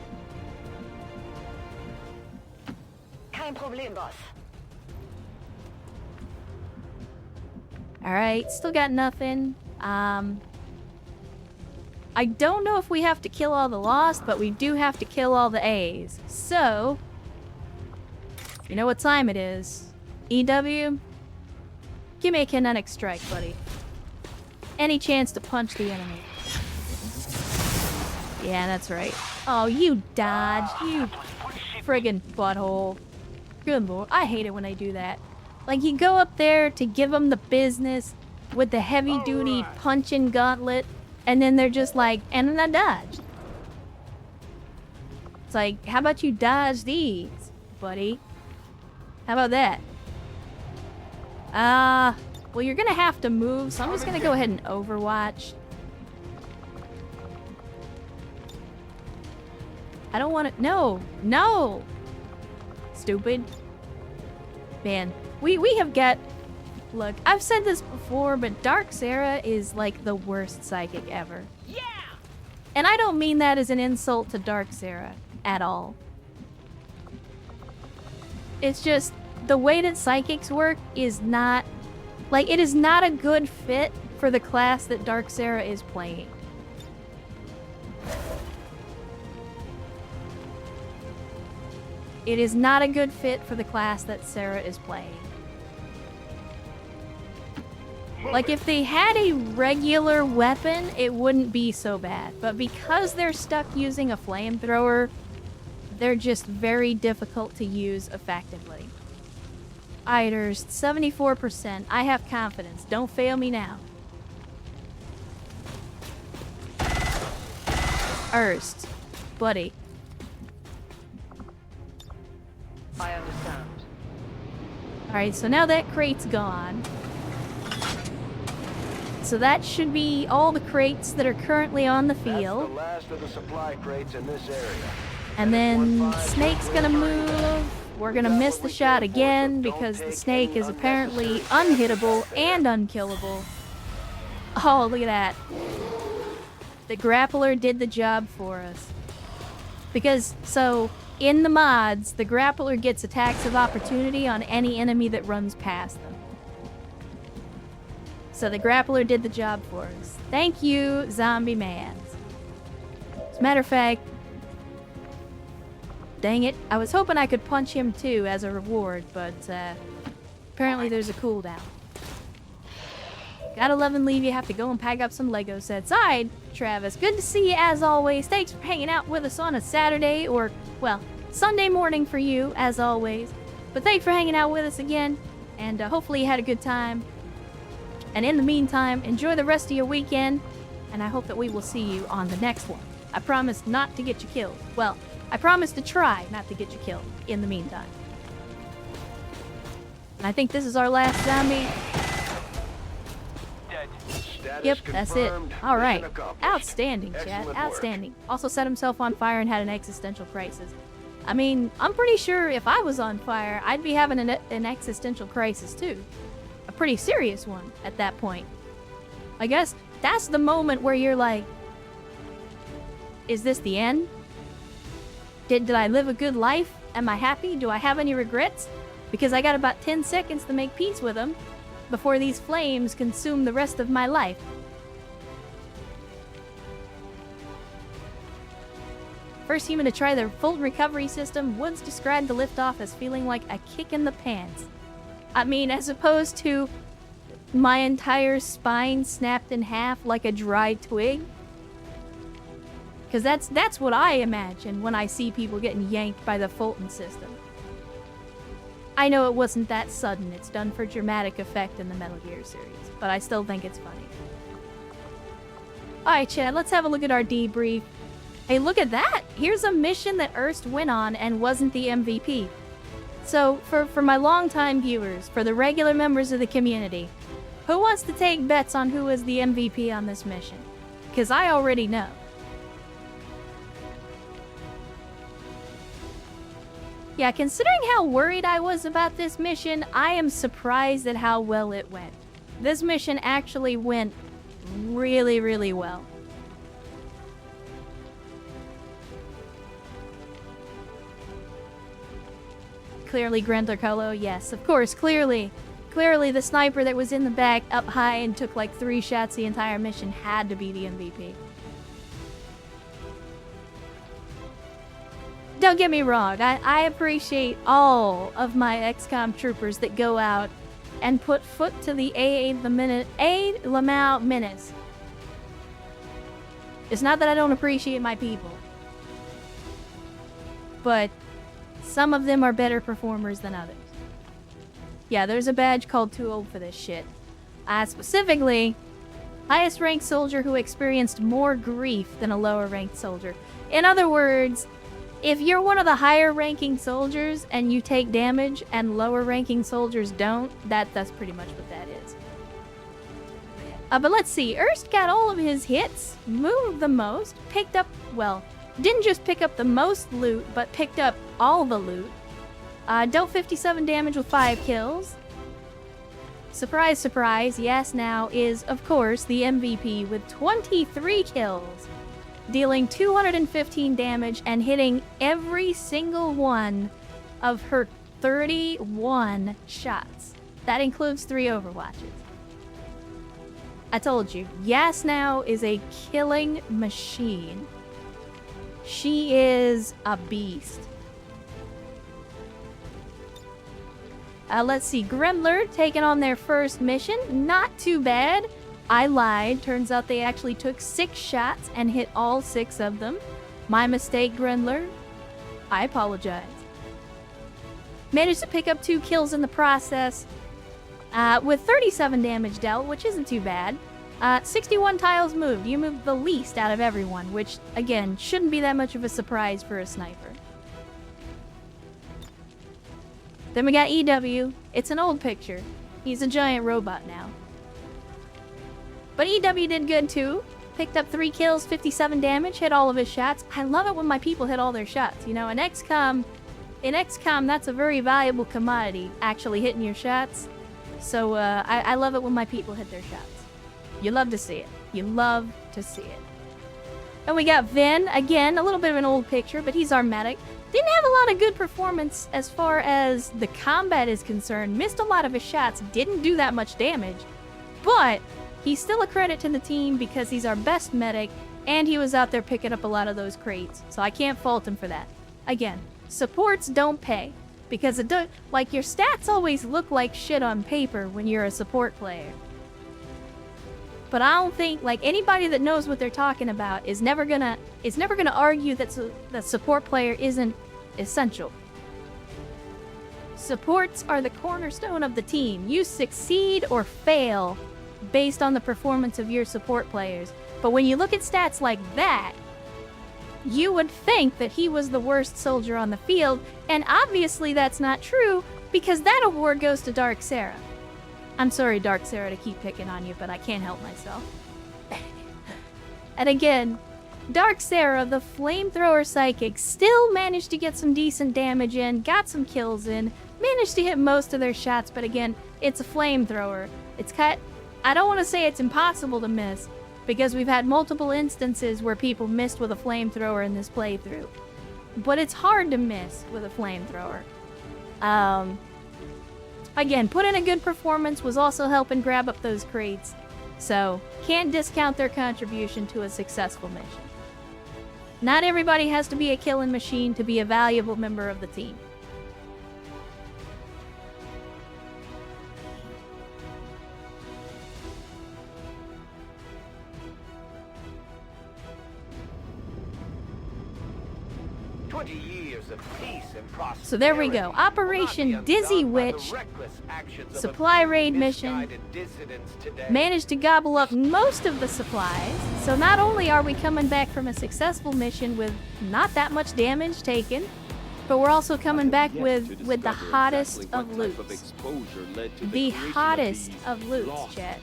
Kein Problem, Boss. Alright, still got nothing. I don't know if we have to kill all the Lost, but we do have to kill all the A's. So, you know what time it is. EW, give me a kinetic strike, buddy. Any chance to punch the enemy. Yeah, that's right. Oh, you dodged, you friggin' butthole. Good lord, I hate it when they do that. Like, you go up there to give them the business with the heavy-duty punching gauntlet, and then they're just like, and I dodged. It's like, how about you dodge these, buddy? How about that? Well, you're gonna have to move, so I'm just gonna go ahead and overwatch. I don't want to. No! No! Stupid. Man, we have got. Look, I've said this before, but Dark Sarah is like the worst psychic ever. Yeah! And I don't mean that as an insult to Dark Sarah at all. It's just the way that psychics work is not. Like, it is not a good fit for the class that Dark Sarah is playing. It is not a good fit for the class that Sarah is playing. Like, if they had a regular weapon, it wouldn't be so bad. But because they're stuck using a flamethrower, they're just very difficult to use effectively. Iders, 74%. I have confidence. Don't fail me now. Erst. Buddy. I understand. Alright, so now that crate's gone. So that should be all the crates that are currently on the field. That's the last of the supply crates in this area. And then Snake's gonna move. We're gonna miss the shot again because the Snake is apparently unhittable and unkillable. Oh, look at that. The grappler did the job for us. Because, so, in the mods, the grappler gets attacks of opportunity on any enemy that runs past them. So the grappler did the job for us. Thank you, Zombie Man. As a matter of fact, dang it, I was hoping I could punch him too as a reward, but apparently there's a cooldown. Gotta love and leave you, have to go and pack up some Lego sets. Alright, Travis, good to see you as always. Thanks for hanging out with us on a Saturday, or, well, Sunday morning for you, as always. But thanks for hanging out with us again, and hopefully you had a good time. And in the meantime, enjoy the rest of your weekend, and I hope that we will see you on the next one. I promise not to get you killed. Well, I promise to try not to get you killed in the meantime. And I think this is our last zombie. Yep, that's it. Alright. Outstanding, Chad. Outstanding. Also set himself on fire and had an existential crisis. I mean, I'm pretty sure if I was on fire, I'd be having an existential crisis too. A pretty serious one at that point. I guess that's the moment where you're like, is this the end? Did I live a good life? Am I happy? Do I have any regrets? Because I got about 10 seconds to make peace with them before these flames consume the rest of my life. First human to try the full recovery system, Woods described the liftoff as feeling like a kick in the pants. I mean, as opposed to my entire spine snapped in half like a dry twig. Because that's what I imagine when I see people getting yanked by the Fulton system. I know it wasn't that sudden. It's done for dramatic effect in the Metal Gear series, but I still think it's funny. Alright, Chad, let's have a look at our debrief. Hey, look at that! Here's a mission that Erst went on and wasn't the MVP. So, for my longtime viewers, for the regular members of the community, who wants to take bets on who was the MVP on this mission? Because I already know. Yeah, considering how worried I was about this mission, I am surprised at how well it went. This mission actually went really, really well. Clearly, Grandler Colo, yes, of course, clearly. Clearly, the sniper that was in the back up high and took like 3 shots the entire mission had to be the MVP. Don't get me wrong, I appreciate all of my XCOM troopers that go out and put foot to the aid Lamau menace. It's not that I don't appreciate my people, but some of them are better performers than others. Yeah, there's a badge called Too Old for This shit. Specifically, highest ranked soldier who experienced more grief than a lower ranked soldier. In other words, if you're one of the higher ranking soldiers and you take damage and lower ranking soldiers don't, that's pretty much what that is. But let's see, Erst got all of his hits, moved the most, picked up, well, didn't just pick up the most loot, but picked up all the loot. Dealt 57 damage with 5 kills. Surprise, surprise, yes now is, of course, the MVP with 23 kills. Dealing 215 damage and hitting every single one of her 31 shots. That includes 3 overwatches. I told you, Yasnau is a killing machine. She is a beast. Let's see, Gremler taking on their first mission. Not too bad. I lied. Turns out they actually took 6 shots and hit all 6 of them. My mistake, Grendler. I apologize. Managed to pick up 2 kills in the process, with 37 damage dealt, which isn't too bad. 61 tiles moved. You moved the least out of everyone, which, again, shouldn't be that much of a surprise for a sniper. Then we got EW. It's an old picture. He's a giant robot now. But EW did good too. Picked up 3 kills, 57 damage, hit all of his shots. I love it when my people hit all their shots. You know, in XCOM, that's a very valuable commodity, actually hitting your shots. So I love it when my people hit their shots. You love to see it. You love to see it. And we got Vin, again, a little bit of an old picture, but he's our medic. Didn't have a lot of good performance as far as the combat is concerned. Missed a lot of his shots, didn't do that much damage. But he's still a credit to the team because he's our best medic, and he was out there picking up a lot of those crates. So I can't fault him for that. Again, supports don't pay. Because it does, like, your stats always look like shit on paper when you're a support player. But I don't think, like, anybody that knows what they're talking about is never gonna argue that the support player isn't essential. Supports are the cornerstone of the team. You succeed or fail based on the performance of your support players. But when you look at stats like that, you would think that he was the worst soldier on the field, and obviously that's not true, because that award goes to Dark Sarah. I'm sorry, Dark Sarah, to keep picking on you, but I can't help myself. And again, Dark Sarah, the flamethrower psychic, still managed to get some decent damage in, got some kills in, managed to hit most of their shots, but again, it's a flamethrower. I don't want to say it's impossible to miss, because we've had multiple instances where people missed with a flamethrower in this playthrough. But it's hard to miss with a flamethrower. Again, put in a good performance, was also helping grab up those crates. So, can't discount their contribution to a successful mission. Not everybody has to be a killing machine to be a valuable member of the team. So there we go. Operation Dizzy Witch. Supply raid mission. Managed to gobble up most of the supplies. So not only are we coming back from a successful mission with not that much damage taken, but we're also coming back with the hottest of loots. The hottest of loots, chat.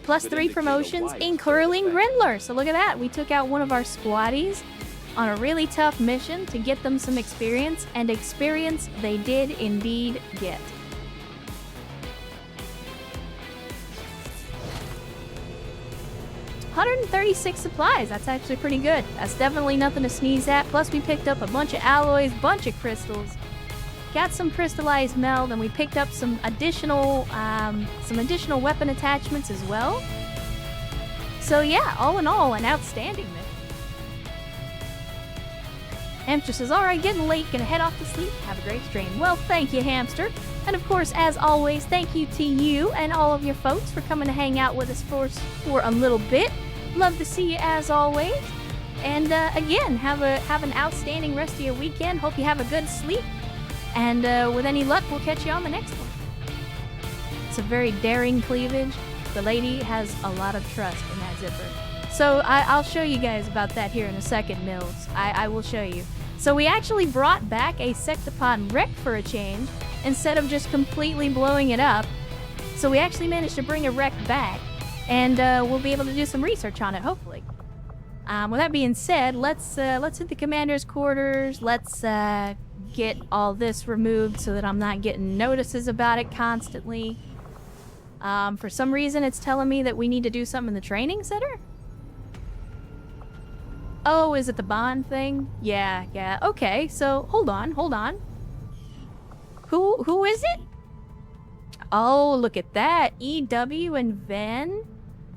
Plus 3 promotions, including Grindler. So look at that. We took out one of our squaddies on a really tough mission to get them some experience, and experience they did indeed get. $136 supplies, that's actually pretty good. That's definitely nothing to sneeze at. Plus we picked up a bunch of alloys, bunch of crystals. got some crystallized meld, and we picked up some additional weapon attachments as well. So yeah, all in all, an outstanding mission. Hamster says, alright, getting late, gonna head off to sleep. Have a great stream. Well, thank you, Hamster. And of course, as always, thank you to you and all of your folks for coming to hang out with us for a little bit. Love to see you as always. And again, have an outstanding rest of your weekend. Hope you have a good sleep. And with any luck, we'll catch you on the next one. It's a very daring cleavage. The lady has a lot of trust in that zipper. So I'll show you guys about that here in a second, Mills. I will show you. So we actually brought back a Sectopod wreck for a change, instead of just completely blowing it up. So we actually managed to bring a wreck back, and we'll be able to do some research on it, hopefully. With that being said, let's hit the commander's quarters. Let's get all this removed so that I'm not getting notices about it constantly. For some reason, it's telling me that we need to do something in the training center. Oh, is it the bond thing? Yeah. Okay, so hold on. Who is it? Oh, look at that. EW and Ven,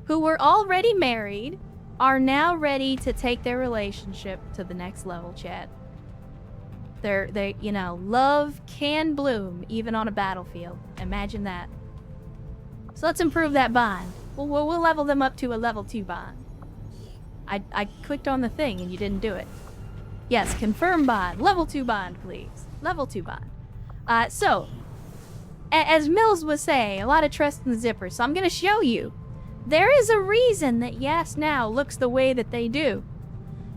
who were already married, are now ready to take their relationship to the next level, chat. They, you know, love can bloom even on a battlefield. Imagine that. So let's improve that bond. We'll level them up to a level 2 bond. I clicked on the thing and you didn't do it. Yes, confirm bond. Level 2 bond, please. Level 2 bond. So, as Mills was saying, a lot of trust in the zipper. So I'm going to show you. There is a reason that Yas Now looks the way that they do.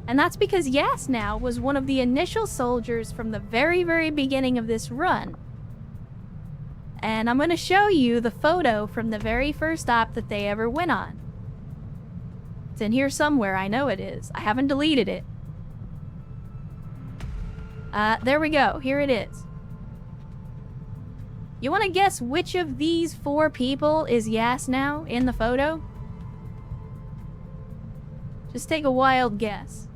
And that's because Yas Now was one of the initial soldiers from the very, very beginning of this run. And I'm going to show you the photo from the very first stop that they ever went on. It's in here somewhere, I know it is. I haven't deleted it. There we go, here it is. You want to guess which of these 4 people is Yas Now in the photo? Just take a wild guess.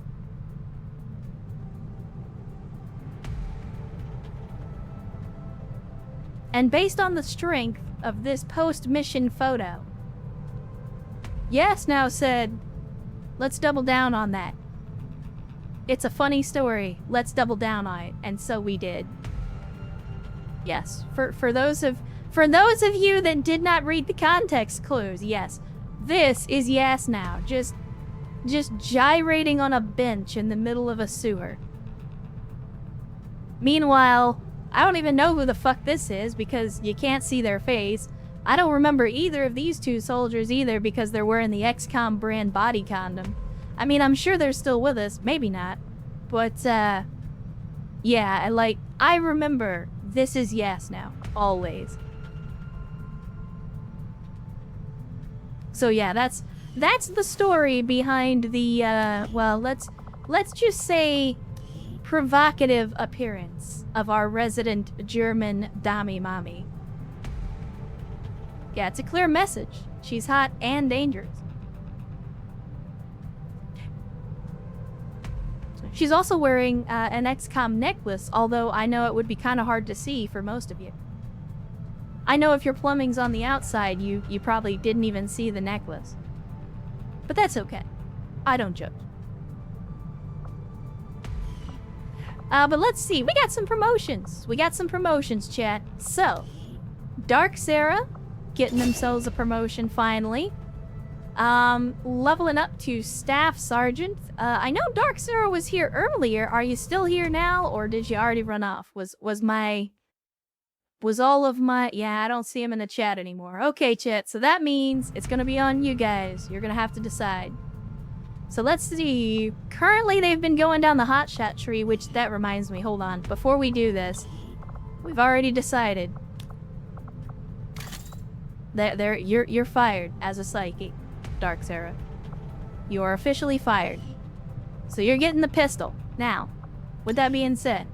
And based on the strength of this post-mission photo, Yas Now said, let's double down on that. It's a funny story. Let's double down on it. And so we did. Yes, for those of you that did not read the context clues, yes, this is Yas Now, just gyrating on a bench in the middle of a sewer. Meanwhile, I don't even know who the fuck this is because you can't see their face. I don't remember either of these 2 soldiers either because they're wearing the XCOM brand body condom. I mean, I'm sure they're still with us, maybe not. But, yeah, I remember this is Yas Now, always. So yeah, that's the story behind the, well, let's just say provocative appearance of our resident German Dami Mami. Yeah, it's a clear message. She's hot and dangerous. She's also wearing an XCOM necklace, although I know it would be kind of hard to see for most of you. I know if your plumbing's on the outside, you probably didn't even see the necklace. But that's okay. I don't judge. But let's see. We got some promotions. Chat. So, Dark Sarah getting themselves a promotion finally. Leveling up to Staff Sergeant. I know Dark Sarah was here earlier. Are you still here now, or did you already run off? Was all of my... Yeah, I don't see him in the chat anymore. Okay, chat, so that means it's gonna be on you guys. You're gonna have to decide. So let's see. Currently, they've been going down the hotshot tree, which that reminds me. Hold on. Before we do this, we've already decided that you're fired as a psychic, Dark Sarah. You are officially fired. So you're getting the pistol. Now, with that being said,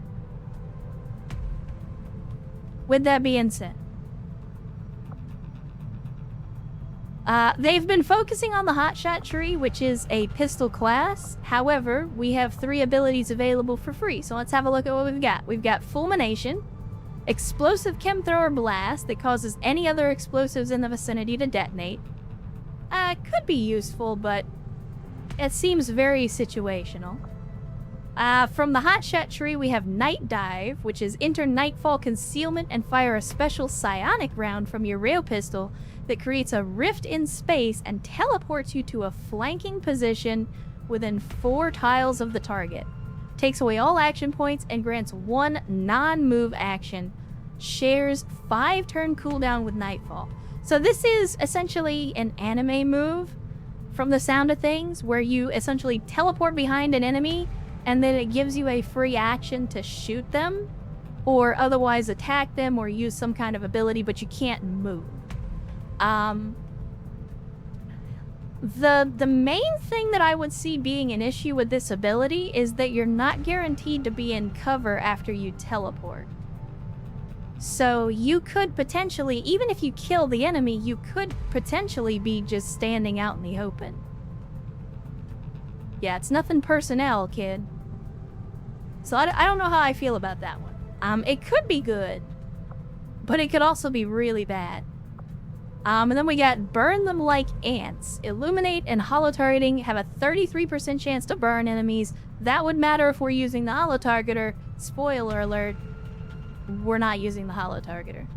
they've been focusing on the hotshot tree, which is a pistol class. However, we have 3 abilities available for free. So let's have a look at what we've got. We've got Fulmination, explosive chem thrower blast that causes any other explosives in the vicinity to detonate. Could be useful, but it seems very situational. From the hot shot tree, we have Night Dive, which is enter Nightfall concealment and fire a special psionic round from your rail pistol that creates a rift in space and teleports you to a flanking position within 4 tiles of the target. Takes away all action points and grants 1 non-move action. Shares 5 turn cooldown with Nightfall. So this is essentially an anime move from the sound of things, where you essentially teleport behind an enemy and then it gives you a free action to shoot them or otherwise attack them or use some kind of ability, but you can't move. The main thing that I would see being an issue with this ability is that you're not guaranteed to be in cover after you teleport. So you could potentially, even if you kill the enemy, you could potentially be just standing out in the open. Yeah, it's nothing personnel, kid. So I don't know how I feel about that one. It could be good, but it could also be really bad. And then we got Burn Them Like Ants. Illuminate and holo-targeting have a 33% chance to burn enemies. That would matter if we're using the holo-targeter. Spoiler alert, we're not using the holo-targeter.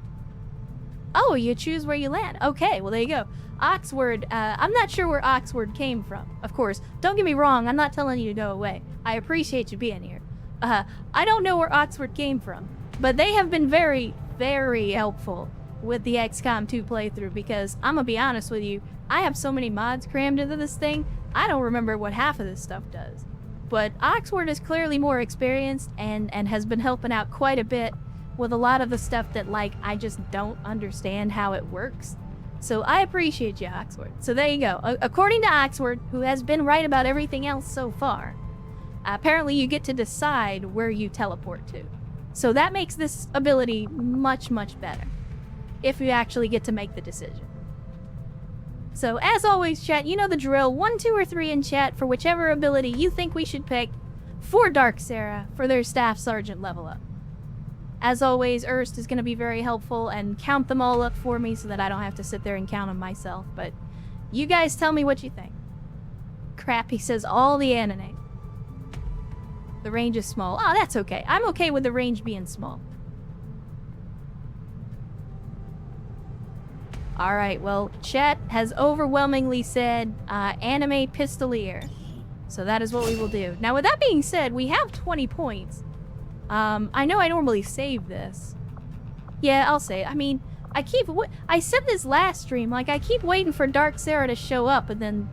Oh, you choose where you land. Okay, well there you go. Oxword, I'm not sure where Oxword came from. Of course, don't get me wrong, I'm not telling you to go away. I appreciate you being here. I don't know where Oxford came from, but they have been very, very helpful with the XCOM 2 playthrough, because I'm gonna be honest with you, I have so many mods crammed into this thing, I don't remember what half of this stuff does. But Oxford is clearly more experienced and has been helping out quite a bit with a lot of the stuff that, like, I just don't understand how it works. So I appreciate you, Oxford. So there you go. According to Oxford, who has been right about everything else so far, apparently you get to decide where you teleport to. So that makes this ability much, much better, if you actually get to make the decision. So as always, chat, you know the drill. 1, 2, or 3 in chat for whichever ability you think we should pick for Dark Sarah for their Staff Sergeant level up. As always, Erst is going to be very helpful and count them all up for me so that I don't have to sit there and count them myself. But you guys tell me what you think. Crap, he says all the anime. The range is small. Oh, that's okay. I'm okay with the range being small. Alright, well, chat has overwhelmingly said anime pistolier. So that is what we will do. Now, with that being said, we have 20 points. I know I normally save this. Yeah, I'll say. I mean, I said this last stream, like, I keep waiting for Dark Sarah to show up, and then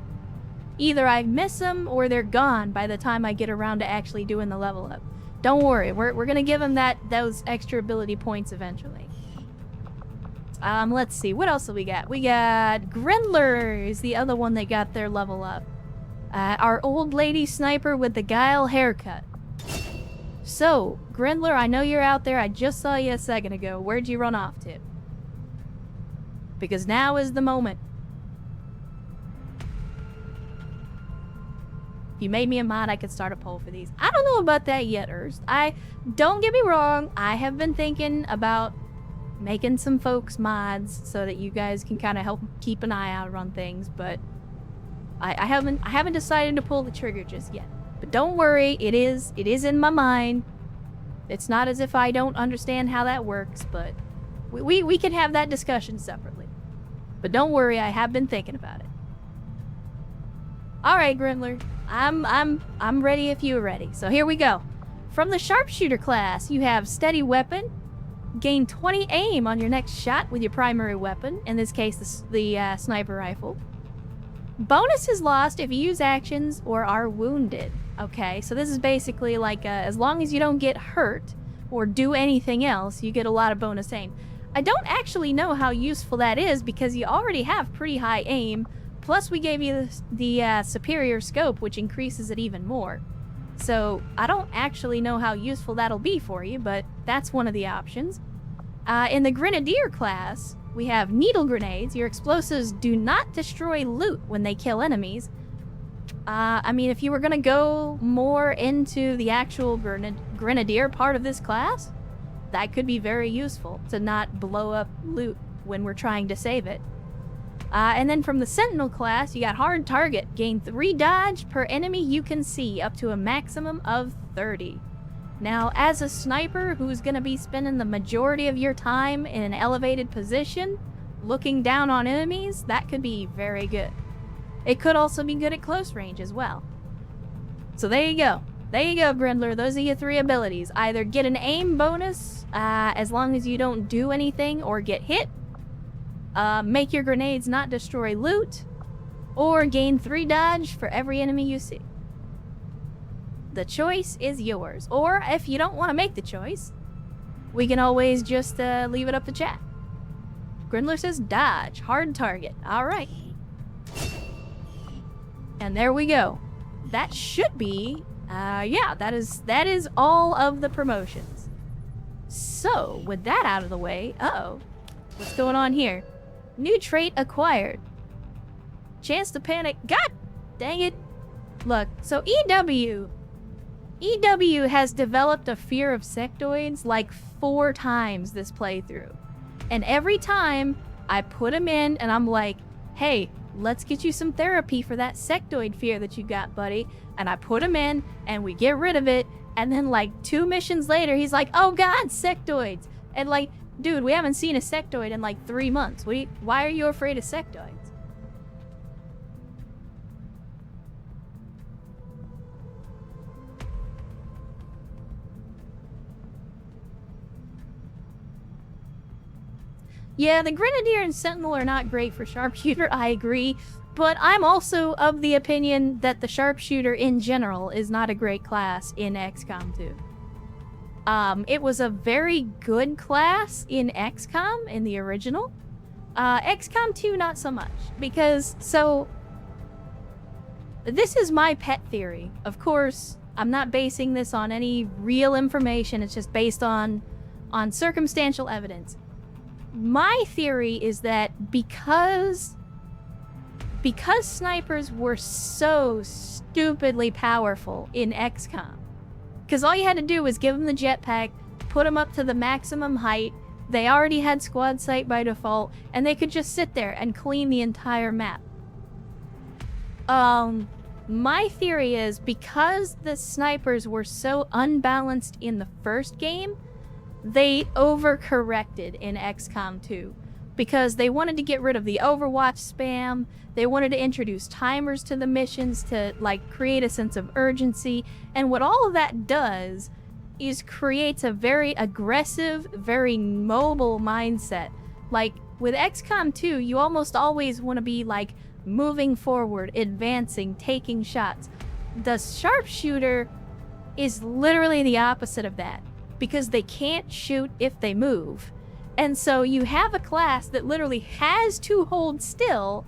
either I miss them or they're gone by the time I get around to actually doing the level up. Don't worry, we're gonna give him those extra ability points eventually. Let's see, what else do we got? We got Grendler is the other one that got their level up. Our old lady sniper with the Guile haircut. So, Grendler, I know you're out there. I just saw you a second ago. Where'd you run off to? Because now is the moment. If you made me a mod, I could start a poll for these. I don't know about that yet, Erst. Don't get me wrong, I have been thinking about making some folks mods so that you guys can kind of help keep an eye out on things, but I haven't decided to pull the trigger just yet. But don't worry, it is in my mind. It's not as if I don't understand how that works, but we can have that discussion separately. But don't worry, I have been thinking about it. All right, Grindler, I'm ready if you're ready. So here we go. From the sharpshooter class, you have steady weapon. Gain 20 aim on your next shot with your primary weapon. In this case, the sniper rifle. Bonus is lost if you use actions or are wounded. Okay, so this is basically like as long as you don't get hurt or do anything else, you get a lot of bonus aim. I don't actually know how useful that is because you already have pretty high aim. Plus, we gave you the superior scope, which increases it even more. So I don't actually know how useful that'll be for you, but that's one of the options. In the Grenadier class, we have needle grenades. Your explosives do not destroy loot when they kill enemies. I mean, if you were gonna go more into the actual Grenadier part of this class, that could be very useful to not blow up loot when we're trying to save it. And then from the Sentinel class, you got hard target. Gain 3 dodge per enemy you can see, up to a maximum of 30. Now, as a sniper who's going to be spending the majority of your time in an elevated position, looking down on enemies, that could be very good. It could also be good at close range as well. So there you go. There you go, Grindler. Those are your 3 abilities. Either get an aim bonus, as long as you don't do anything or get hit, make your grenades not destroy loot, or gain 3 dodge for every enemy you see. The choice is yours. Or if you don't want to make the choice, we can always just leave it up to chat. Grindler says dodge, hard target. Alright. And there we go. That should be, yeah, that is all of the promotions. So, with that out of the way, uh-oh, what's going on here? New trait acquired. Chance to panic. God dang it. Look, so EW has developed a fear of sectoids like 4 times this playthrough. And every time I put him in and I'm like, hey, let's get you some therapy for that sectoid fear that you got, buddy. And I put him in and we get rid of it. And then like 2 missions later, he's like, oh God, sectoids. And like, dude, we haven't seen a sectoid in like 3 months. Why are you afraid of sectoids? Yeah, the Grenadier and Sentinel are not great for Sharpshooter, I agree. But I'm also of the opinion that the Sharpshooter in general is not a great class in XCOM 2. It was a very good class in XCOM, in the original. XCOM 2, not so much. Because, so... This is my pet theory. Of course, I'm not basing this on any real information. It's just based on circumstantial evidence. My theory is that because snipers were so stupidly powerful in XCOM, because all you had to do was give them the jetpack, put them up to the maximum height, they already had squad sight by default, and they could just sit there and clean the entire map. My theory is because the snipers were so unbalanced in the first game, they overcorrected in XCOM 2 because they wanted to get rid of the Overwatch spam. They wanted to introduce timers to the missions to like create a sense of urgency. And what all of that does is creates a very aggressive, very mobile mindset. Like with XCOM 2, you almost always want to be like moving forward, advancing, taking shots. The Sharpshooter is literally the opposite of that, because they can't shoot if they move. And so you have a class that literally has to hold still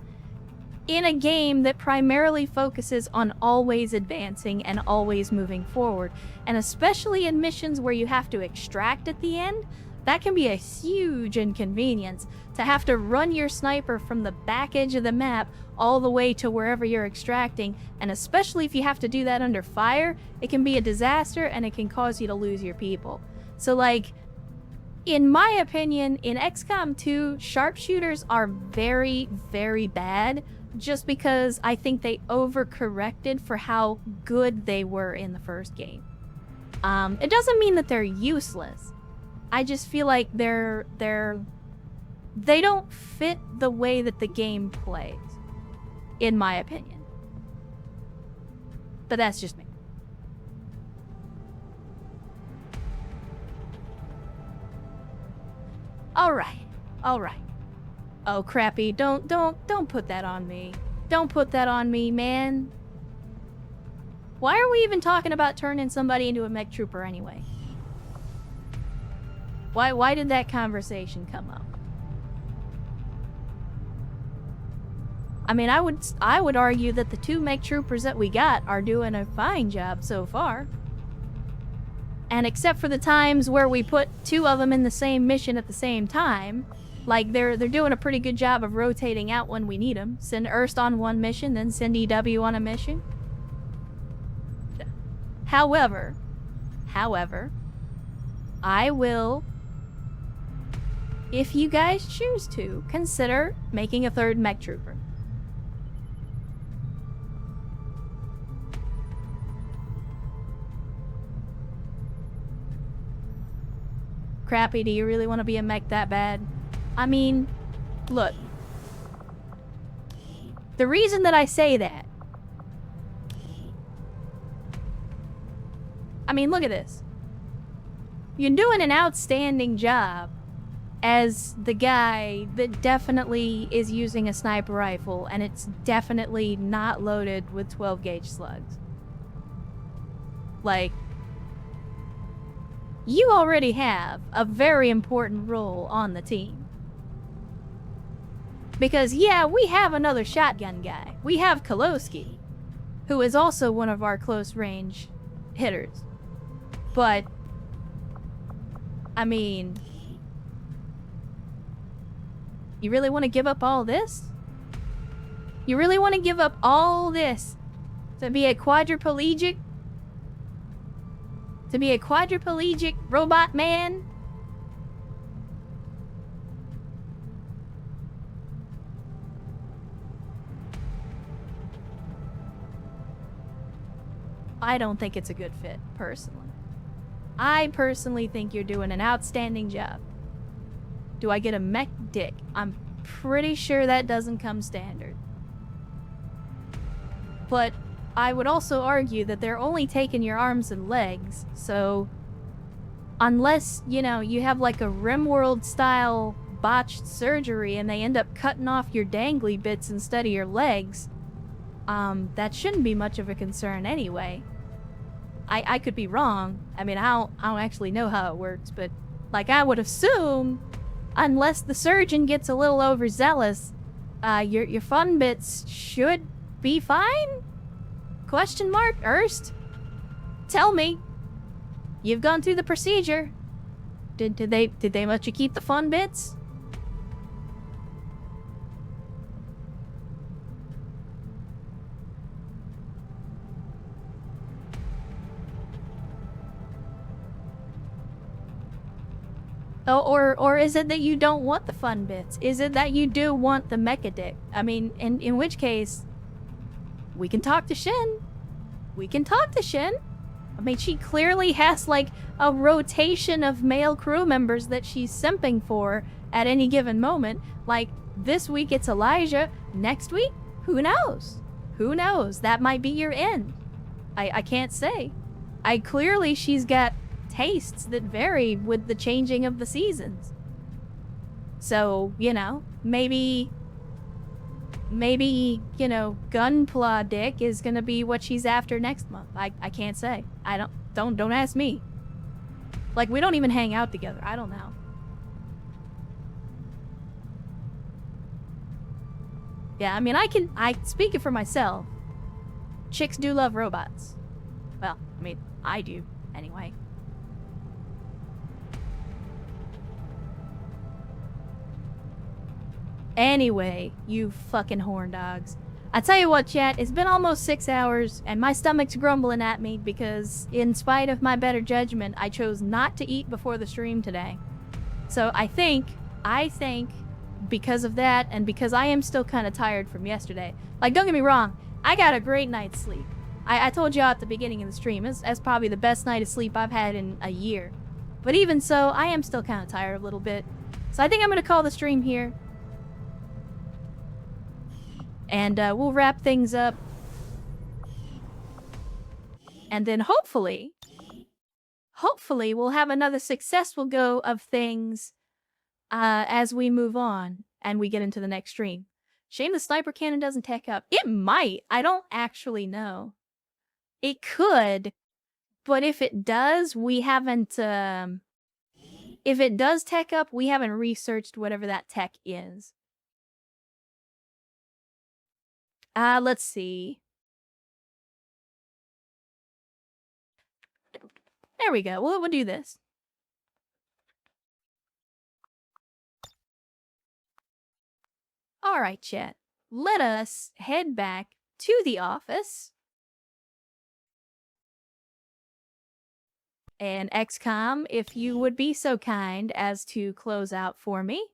in a game that primarily focuses on always advancing and always moving forward. And especially in missions where you have to extract at the end, that can be a huge inconvenience to have to run your sniper from the back edge of the map all the way to wherever you're extracting. And especially if you have to do that under fire, it can be a disaster and it can cause you to lose your people. So like, in my opinion, in XCOM 2, sharpshooters are very, very bad just because I think they overcorrected for how good they were in the first game. It doesn't mean that they're useless. I just feel like they don't fit the way that the game plays, in my opinion. But that's just me. All right. Oh, crappy! Don't put that on me. Don't put that on me, man. Why are we even talking about turning somebody into a mech trooper anyway? Why did that conversation come up? I mean, I would argue that the 2 mech troopers that we got are doing a fine job so far. And except for the times where we put 2 of them in the same mission at the same time, like they're doing a pretty good job of rotating out when we need them. Send Erst on one mission, then send EW on a mission. However, I will if you guys choose to, consider making a third mech trooper. Crappy, do you really want to be a mech that bad? I mean, look. The reason that I say that... I mean, look at this. You're doing an outstanding job as the guy that definitely is using a sniper rifle, and it's definitely not loaded with 12 gauge slugs. Like, you already have a very important role on the team. Because, yeah, we have another shotgun guy. We have Kolowski, who is also one of our close range hitters. But, I mean, you really want to give up all this? You really want to give up all this to be a quadriplegic? To be a quadriplegic robot man? I don't think it's a good fit, personally. I personally think you're doing an outstanding job. Do I get a mech dick? I'm pretty sure that doesn't come standard. But I would also argue that they're only taking your arms and legs, so unless, you know, you have like a RimWorld style botched surgery and they end up cutting off your dangly bits instead of your legs, that shouldn't be much of a concern anyway. I could be wrong. I mean, I don't actually know how it works, but like I would assume, unless the surgeon gets a little overzealous, your fun bits should be fine? Question mark, Erst? Tell me. You've gone through the procedure. Did they let you keep the fun bits? Oh, or is it that you don't want the fun bits? Is it that you do want the mecha dick? I mean, in which case, we can talk to Shin. We can talk to Shin. I mean, she clearly has, like, a rotation of male crew members that she's simping for at any given moment. Like, this week it's Elijah. Next week, who knows? Who knows? That might be your end. I can't say. Clearly she's got tastes that vary with the changing of the seasons. So, you know, maybe, you know, Gunpla Dick is gonna be what she's after next month. I can't say. Don't ask me. Like, we don't even hang out together. I don't know. Yeah, I mean, I speak it for myself. Chicks do love robots. Well, I mean, I do, anyway. Anyway, you fucking horn dogs. I tell you what, chat, it's been almost 6 hours, and my stomach's grumbling at me because, in spite of my better judgment, I chose not to eat before the stream today. So I think, because of that, and because I am still kind of tired from yesterday, like, don't get me wrong, I got a great night's sleep. I told y'all at the beginning of the stream, it's probably the best night of sleep I've had in a year. But even so, I am still kind of tired a little bit. So I think I'm going to call the stream here. And we'll wrap things up. And then hopefully we'll have another successful go of things as we move on and we get into the next stream. Shame the sniper cannon doesn't tech up. It might. I don't actually know. It could. But if it does, we haven't... if it does tech up, we haven't researched whatever that tech is. Let's see. There we go. We'll do this. Alright, chat. Let us head back to the office. And XCOM, if you would be so kind as to close out for me.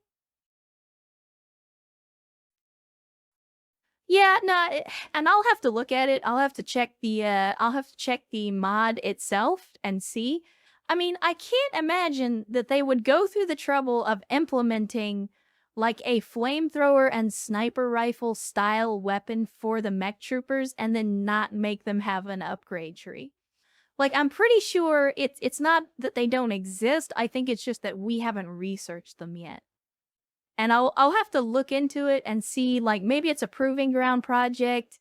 Yeah, no, and I'll have to look at it. I'll have to check the mod itself and see. I mean, I can't imagine that they would go through the trouble of implementing like a flamethrower and sniper rifle style weapon for the mech troopers and then not make them have an upgrade tree. Like, I'm pretty sure it's not that they don't exist. I think it's just that we haven't researched them yet. And I'll have to look into it and see, like, maybe it's a proving ground project.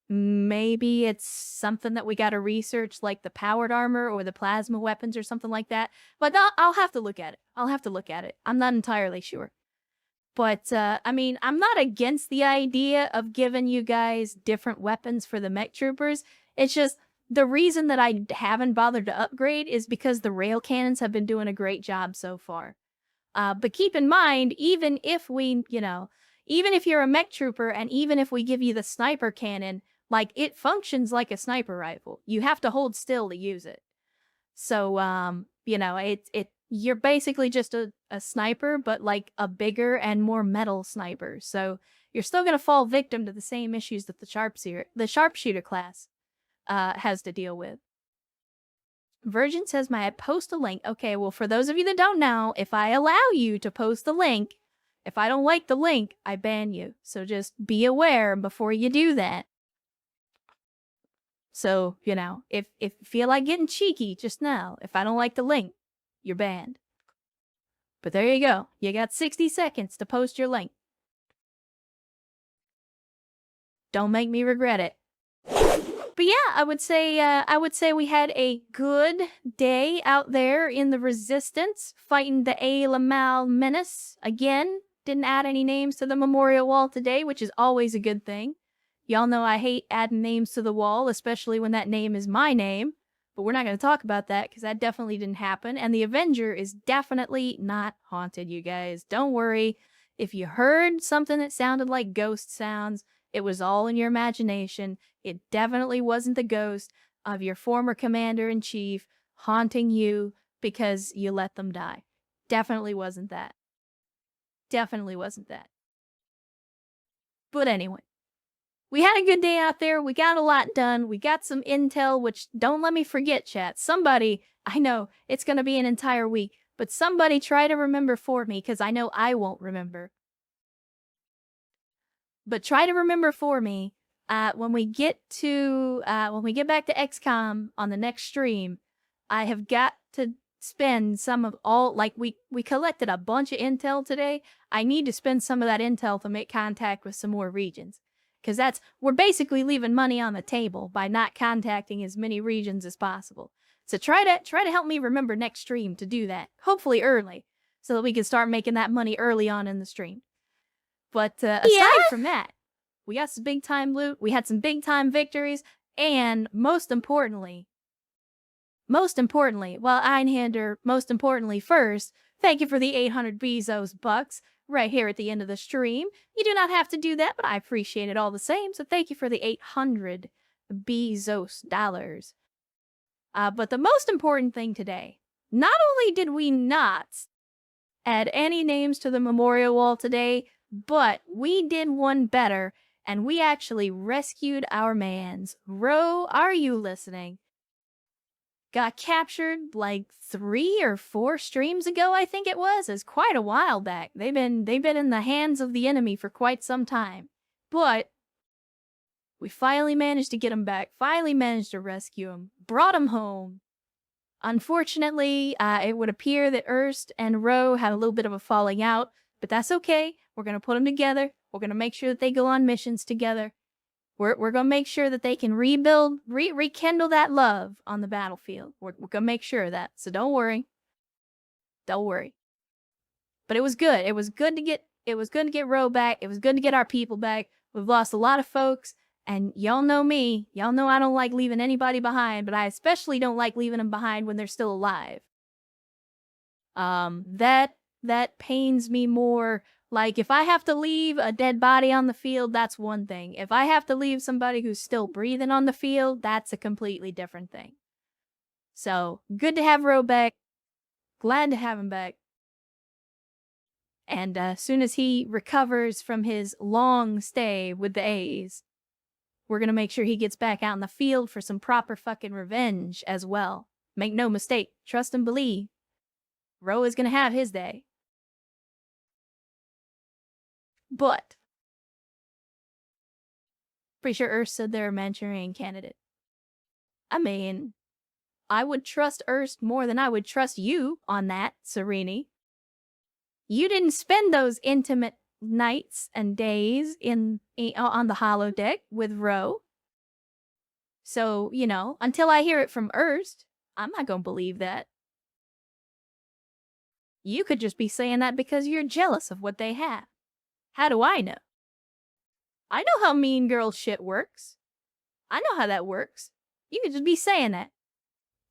Maybe it's something that we got to research, like the powered armor or the plasma weapons or something like that. But I'll have to look at it. I'll have to look at it. I'm not entirely sure. But, I mean, I'm not against the idea of giving you guys different weapons for the mech troopers. It's just, the reason that I haven't bothered to upgrade is because the rail cannons have been doing a great job so far. But keep in mind, even if we, even if you're a mech trooper and even if we give you the sniper cannon, like, it functions like a sniper rifle. You have to hold still to use it. So, you're basically just a sniper, but like a bigger and more metal sniper. So you're still going to fall victim to the same issues that the sharpshooter class has to deal with. Virgin says, may I post a link? Okay, well, for those of you that don't know, if I allow you to post the link, if I don't like the link, I ban you. So just be aware before you do that. So, if you feel like getting cheeky, just know, if I don't like the link, you're banned. But there you go. You got 60 seconds to post your link. Don't make me regret it. But yeah, I would say we had a good day out there in the Resistance, fighting the Lamal menace. Again, didn't add any names to the memorial wall today, which is always a good thing. Y'all know I hate adding names to the wall, especially when that name is my name. But we're not going to talk about that, because that definitely didn't happen. And the Avenger is definitely not haunted, you guys. Don't worry. If you heard something that sounded like ghost sounds, it was all in your imagination. It definitely wasn't the ghost of your former commander-in-chief haunting you because you let them die. Definitely wasn't that. Definitely wasn't that. But anyway, we had a good day out there. We got a lot done. We got some intel, which, don't let me forget, chat. Somebody, I know it's going to be an entire week, but somebody try to remember for me, because I know I won't remember. But try to remember for me, when we get back to XCOM on the next stream, I have got to spend some of all, like, we collected a bunch of intel today. I need to spend some of that intel to make contact with some more regions. Because we're basically leaving money on the table by not contacting as many regions as possible. So try to help me remember next stream to do that. Hopefully early, so that we can start making that money early on in the stream. But aside from that, we got some big time loot, we had some big time victories, and most importantly, well, Einhander, most importantly first, thank you for the 800 Bezos bucks right here at the end of the stream. You do not have to do that, but I appreciate it all the same, so thank you for the 800 Bezos dollars. But the most important thing today, not only did we not add any names to the memorial wall today, but we did one better, and we actually rescued our mans. Ro, are you listening? Got captured like 3 or 4 streams ago, I think it was. It's quite a while back. They've been in the hands of the enemy for quite some time. But we finally managed to get them back, finally managed to rescue them, brought them home. Unfortunately, it would appear that Erst and Ro had a little bit of a falling out, but that's okay. We're going to put them together. We're going to make sure that they go on missions together. We're going to make sure that they can rebuild, rekindle that love on the battlefield. We're going to make sure of that. So don't worry. Don't worry. But it was good. It was good to get Ro back. It was good to get our people back. We've lost a lot of folks, and y'all know me. Y'all know I don't like leaving anybody behind, but I especially don't like leaving them behind when they're still alive. That pains me more. Like, if I have to leave a dead body on the field, that's one thing. If I have to leave somebody who's still breathing on the field, that's a completely different thing. So, good to have Ro back. Glad to have him back. And as soon as he recovers from his long stay with the A's, we're gonna make sure he gets back out in the field for some proper fucking revenge as well. Make no mistake, trust and believe. Ro is gonna have his day. But pretty sure Urs said they're a Manchurian candidate. I mean, I would trust Urs more than I would trust you on that, Sereni. You didn't spend those intimate nights and days on the holodeck with Ro. So, you know, until I hear it from Urs, I'm not gonna believe that. You could just be saying that because you're jealous of what they have. How do I know? I know how mean girl shit works. I know how that works. You could just be saying that.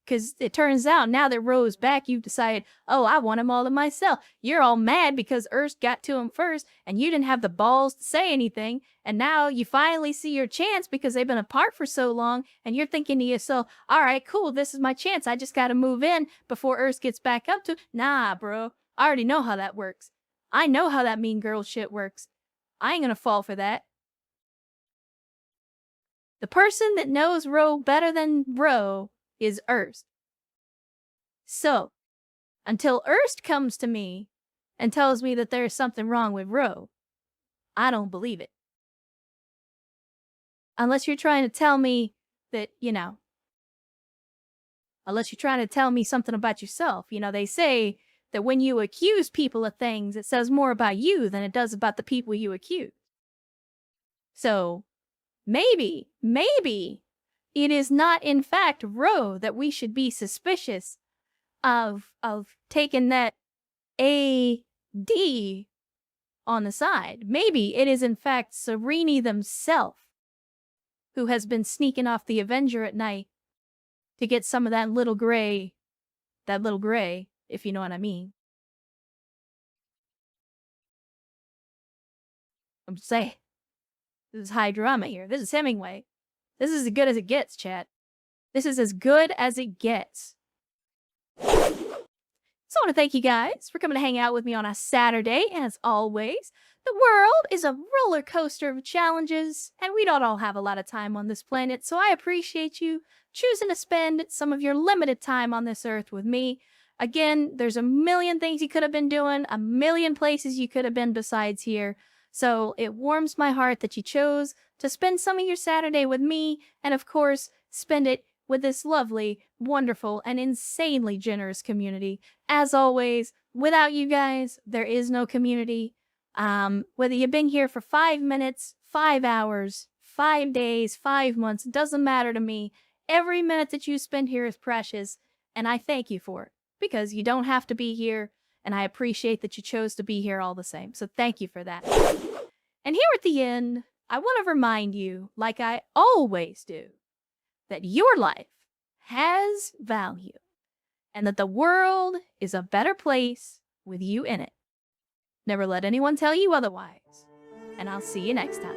Because it turns out now that Ro's back, you've decided, oh, I want him all to myself. You're all mad because Urs got to him first and you didn't have the balls to say anything. And now you finally see your chance because they've been apart for so long. And you're thinking to yourself, all right, cool, this is my chance. I just got to move in before Urs gets back up to. Nah, bro. I already know how that works. I know how that mean girl shit works. I ain't gonna fall for that. The person that knows Ro better than Ro is Urs. So, until Urs comes to me and tells me that there's something wrong with Ro, I don't believe it. Unless you're trying to tell me that, you know, unless you're trying to tell me something about yourself. You know, they say that when you accuse people of things, it says more about you than it does about the people you accuse. So, maybe it is not in fact Ro that we should be suspicious of taking that AD on the side. Maybe it is in fact Sereni themselves who has been sneaking off the Avenger at night to get some of that little gray, if you know what I mean. I'm saying, this is high drama here. This is Hemingway. This is as good as it gets, chat. This is as good as it gets. So I want to thank you guys for coming to hang out with me on a Saturday, as always. The world is a roller coaster of challenges, and we don't all have a lot of time on this planet, so I appreciate you choosing to spend some of your limited time on this earth with me. Again, there's a million things you could have been doing, a million places you could have been besides here. So it warms my heart that you chose to spend some of your Saturday with me, and of course, spend it with this lovely, wonderful, and insanely generous community. As always, without you guys, there is no community. Whether you've been here for 5 minutes, 5 hours, 5 days, 5 months, doesn't matter to me. Every minute that you spend here is precious, and I thank you for it, because you don't have to be here, and I appreciate that you chose to be here all the same. So thank you for that. And here at the end, I want to remind you, like I always do, that your life has value, and that the world is a better place with you in it. Never let anyone tell you otherwise, and I'll see you next time.